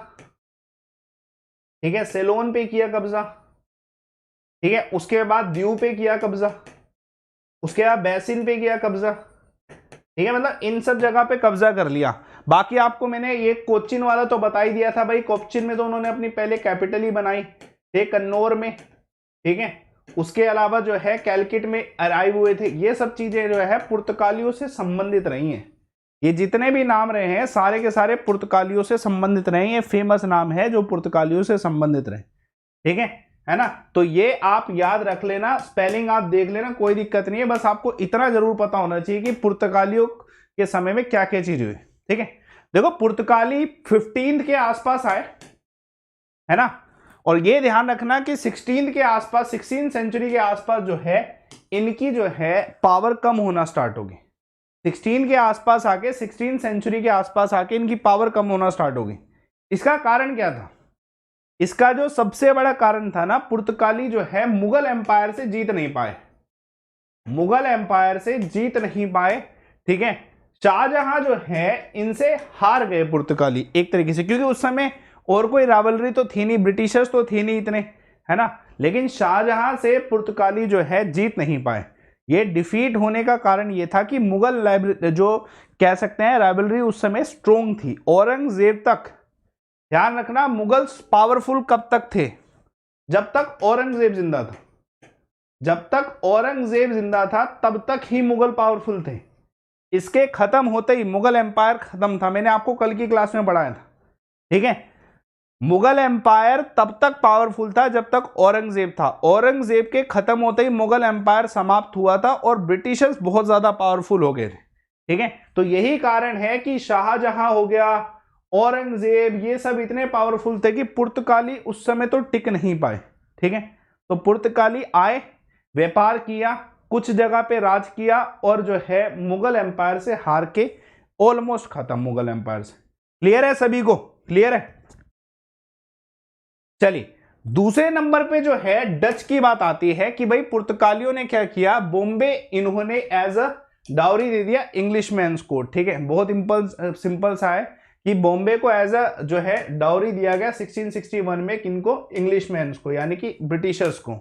ठीक है, सेलोन पे किया कब्जा, ठीक है, उसके बाद द्यू पे किया कब्जा, उसके बाद बेसिन पे किया कब्जा। ठीक है, मतलब इन सब जगह पे कब्जा कर लिया। बाकी आपको मैंने ये कोच्चिन वाला तो बता ही दिया था भाई। कोच्चिन में तो उन्होंने अपनी पहले कैपिटल ही बनाई, ठीक, कन्नौर में। ठीक है, उसके अलावा जो है कैलकिट में अराइव हुए थे। ये सब चीजें जो है पुर्तगालियों से संबंधित रही हैं। ये जितने भी नाम रहे हैं सारे के सारे पुर्तगालियों से संबंधित रहे। ये फेमस नाम है जो पुर्तगालियों से संबंधित रहे। ठीक है ना? तो ये आप याद रख लेना, स्पेलिंग आप देख लेना, कोई दिक्कत नहीं है। बस आपको इतना जरूर पता होना चाहिए कि पुर्तगालियों के समय में क्या क्या चीज हुई। ठीक है, देखो पुर्तगाली 15 के आसपास आए, है ना, और ये ध्यान रखना कि 16 के आसपास, 16 सेंचुरी के आसपास जो है इनकी जो है पावर कम होना स्टार्ट होगी। 16 के आसपास आके, 16 सेंचुरी के आसपास आके इनकी पावर कम होना स्टार्ट होगी। इसका कारण क्या था? इसका जो सबसे बड़ा कारण था ना, पुर्तगाली जो है मुगल एम्पायर से जीत नहीं पाए। मुगल एम्पायर से जीत नहीं पाए। ठीक है, शाहजहां जो है इनसे हार गए पुर्तगाली एक तरीके से, क्योंकि उस समय और कोई रावलरी तो थी नहीं, ब्रिटिशर्स तो थी नहीं इतने, है ना। लेकिन शाहजहां से पुर्तगाली जो है जीत नहीं पाए। ये डिफीट होने का कारण ये था कि मुगल जो कह सकते हैं राइवलरी उस समय स्ट्रोंग थी। औरंगजेब तक, ध्यान रखना, मुगल्स पावरफुल कब तक थे? जब तक औरंगजेब जिंदा था। जब तक औरंगजेब जिंदा था तब तक ही मुगल पावरफुल थे। इसके खत्म होते ही मुगल एम्पायर खत्म था। मैंने आपको कल की क्लास में पढ़ाया था। ठीक है, मुगल एम्पायर तब तक पावरफुल था जब तक औरंगजेब था। औरंगजेब के खत्म होते ही मुगल एम्पायर समाप्त हुआ था और ब्रिटिशर्स बहुत ज्यादा पावरफुल हो गए थे। ठीक है, तो यही कारण है कि शाहजहां हो गया, औरंगजेब, ये सब इतने पावरफुल थे कि पुर्तगाली उस समय तो टिक नहीं पाए। ठीक है, तो पुर्तगाली आए, व्यापार किया, कुछ जगह पे राज किया और जो है मुगल एम्पायर से हार के ऑलमोस्ट खत्म मुगल एम्पायर से। क्लियर है सभी को? क्लियर है? चलिए दूसरे नंबर पे जो है डच की बात आती है कि भाई पुर्तगालियों ने क्या किया, बॉम्बे इन्होंने एज अ डाउरी दे दिया इंग्लिश मैंस को। ठीक है, बहुत सिंपल सा है कि बॉम्बे को एज अ जो है डाउरी दिया गया 1661 में, किनको? इंग्लिश मैंस को, यानी कि ब्रिटिशर्स को।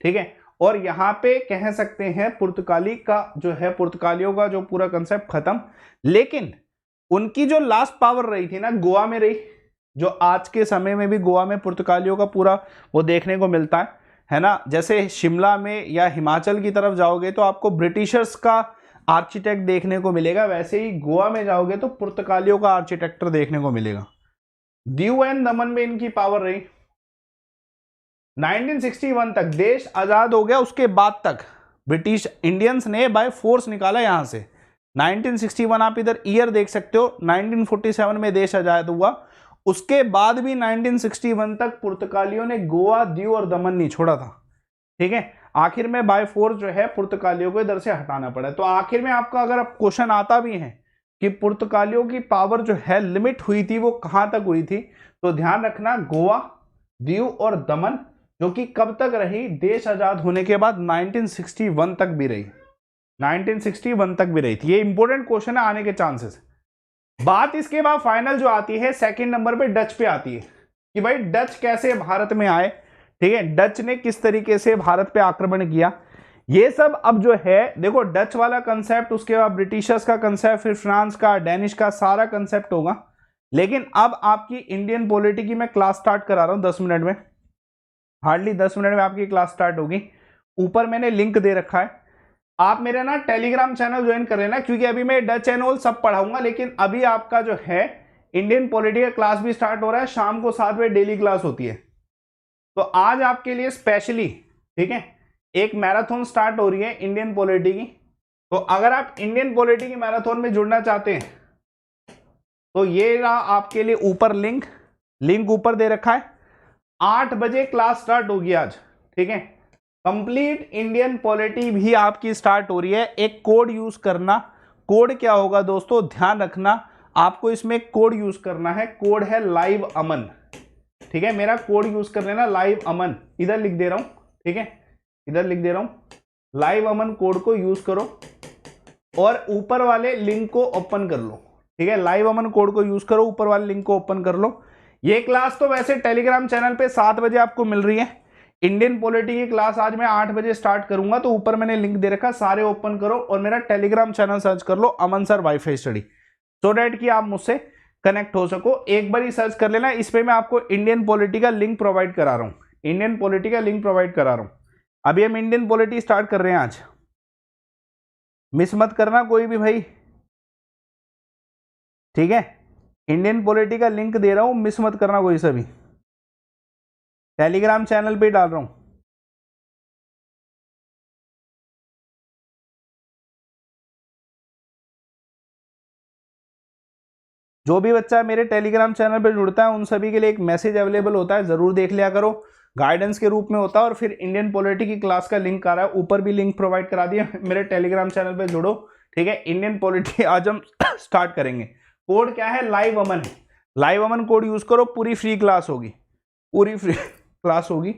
ठीक है, और यहां पे कह सकते हैं पुर्तगाली का जो है, पुर्तगालियों का जो पूरा कंसेप्ट खत्म। लेकिन उनकी जो लास्ट पावर रही थी ना, गोवा में रही, जो आज के समय में भी गोवा में पुर्तगालियों का पूरा वो देखने को मिलता है ना। जैसे शिमला में या हिमाचल की तरफ जाओगे तो आपको ब्रिटिशर्स का आर्किटेक्ट देखने को मिलेगा, वैसे ही गोवा में जाओगे तो पुर्तगालियों का आर्किटेक्चर देखने को मिलेगा। दीव एंड दमन में इनकी पावर रही। 1961 तक देश आजाद हो गया, उसके बाद तक ब्रिटिश इंडियंस ने बाय फोर्स निकाला यहां से। 1961 आप इधर ईयर देख सकते हो, 1947 में देश आजाद हुआ, उसके बाद भी 1961 तक पुर्तगालियों ने गोवा, दीव और दमन नहीं छोड़ा था। ठीक है, आखिर में बाय फोर्स जो है पुर्तगालियों को इधर से हटाना पड़ा। तो आखिर में आपका अगर क्वेश्चन आता भी है कि पुर्तगालियों की पावर जो है लिमिट हुई थी वो कहां तक हुई थी, तो ध्यान रखना गोवा, दीव और दमन, जो कि कब तक रही, देश आजाद होने के बाद 1961 तक भी रही। 1961 तक भी रही थी। ये इंपॉर्टेंट क्वेश्चन है, आने के चांसेस। बात इसके बाद फाइनल जो आती है सेकंड नंबर पे डच पे आती है कि भाई डच कैसे भारत में आए। ठीक है, डच ने किस तरीके से भारत पे आक्रमण किया, ये सब अब जो है देखो, डच वाला कंसेप्ट, उसके बाद ब्रिटिशर्स का कंसेप्ट, फिर फ्रांस का, डेनिश का, सारा कंसेप्ट होगा। लेकिन अब आपकी इंडियन पॉलिटी की मैं क्लास स्टार्ट करा रहा हूं 10 मिनट में, हार्डली 10 मिनट में आपकी क्लास स्टार्ट होगी। ऊपर मैंने लिंक दे रखा है, आप मेरे ना टेलीग्राम चैनल ज्वाइन कर लेना, क्योंकि अभी मैं डच एंड ऑल सब पढ़ाऊंगा, लेकिन अभी आपका जो है इंडियन पॉलिटी का क्लास भी स्टार्ट हो रहा है। शाम को 7 बजे डेली क्लास होती है। तो आज आपके लिए स्पेशली, ठीक है, एक मैराथन स्टार्ट हो रही है इंडियन पॉलिटी की। तो अगर आप इंडियन पॉलिटी की मैराथन में जुड़ना चाहते हैं तो ये रहा आपके लिए ऊपर लिंक ऊपर दे रखा है। 8 बजे क्लास स्टार्ट होगी आज। ठीक है, कंप्लीट इंडियन पॉलिटी भी आपकी स्टार्ट हो रही है। एक कोड यूज करना, कोड क्या होगा दोस्तों, ध्यान रखना, आपको इसमें कोड यूज करना है, कोड है लाइव अमन। ठीक है, मेरा कोड यूज कर लेना, लाइव अमन, इधर लिख दे रहा हूं। ठीक है, इधर लिख दे रहा हूं, लाइव अमन कोड को यूज करो और ऊपर वाले लिंक को ओपन कर लो। ठीक है, लाइव अमन कोड को यूज करो, ऊपर वाले लिंक को ओपन कर लो। ये क्लास तो वैसे टेलीग्राम चैनल पे 7 बजे आपको मिल रही है। इंडियन पॉलिटी की क्लास आज मैं 8 बजे स्टार्ट करूंगा, तो ऊपर मैंने लिंक दे रखा, सारे ओपन करो और मेरा टेलीग्राम चैनल सर्च कर लो, Aman sir WiFi study, so that कि आप मुझसे कनेक्ट हो सको। एक बार ही सर्च कर लेना, इस पे मैं आपको इंडियन पॉलिटी का लिंक प्रोवाइड करा रहा हूं, इंडियन पॉलिटी का लिंक प्रोवाइड करा रहा हूं। अभी हम इंडियन पॉलिटी स्टार्ट कर रहे हैं आज, मिस मत करना कोई भी भाई। ठीक है, इंडियन पॉलिटी का लिंक दे रहा हूं, मिस मत करना कोई सा भी, टेलीग्राम चैनल पे डाल रहा हूं। जो भी बच्चा मेरे टेलीग्राम चैनल पे जुड़ता है उन सभी के लिए एक मैसेज अवेलेबल होता है, जरूर देख लिया करो, गाइडेंस के रूप में होता है। और फिर इंडियन पॉलिटी की क्लास का लिंक आ रहा है, ऊपर भी लिंक प्रोवाइड करा दिया, मेरे टेलीग्राम चैनल पे जुड़ो। ठीक है, इंडियन पॉलिटी आज हम स्टार्ट करेंगे। कोड क्या है, लाइव अमन, लाइव अमन कोड यूज करो, पूरी फ्री क्लास होगी, पूरी फ्री क्लास होगी।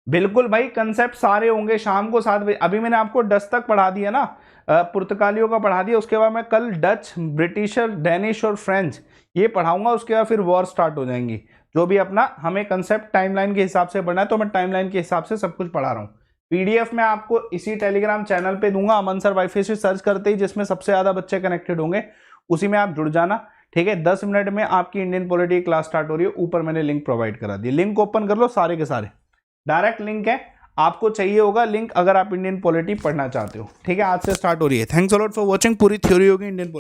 बिल्कुल भाई, कंसेप्ट सारे होंगे शाम को 7 बजे। अभी मैंने आपको डच तक पढ़ा दिया ना, पुर्तगालियों का पढ़ा दिया, उसके बाद मैं कल डच, ब्रिटिशर, डेनिश और फ्रेंच ये पढ़ाऊंगा, उसके बाद फिर वॉर स्टार्ट हो जाएंगी। जो भी अपना हमें कंसेप्ट टाइमलाइन के हिसाब से पढ़ना है, तो मैं टाइमलाइन के हिसाब से सब कुछ पढ़ा रहा हूँ। पीडीएफ में आपको इसी टेलीग्राम चैनल पे दूंगा, अमन सर वाईफाई से सर्च करते ही जिसमें सबसे ज्यादा बच्चे कनेक्टेड होंगे उसी में आप जुड़ जाना। ठीक है, 10 मिनट में आपकी इंडियन पॉलिटी क्लास स्टार्ट हो रही है, ऊपर मैंने लिंक प्रोवाइड करा दिया, लिंक ओपन कर लो, सारे के सारे डायरेक्ट लिंक है, आपको चाहिए होगा लिंक अगर आप इंडियन पॉलिटी पढ़ना चाहते हो। ठीक है, आज से स्टार्ट हो रही है। Thanks a lot for watching, पूरी थ्योरी होगी इंडियन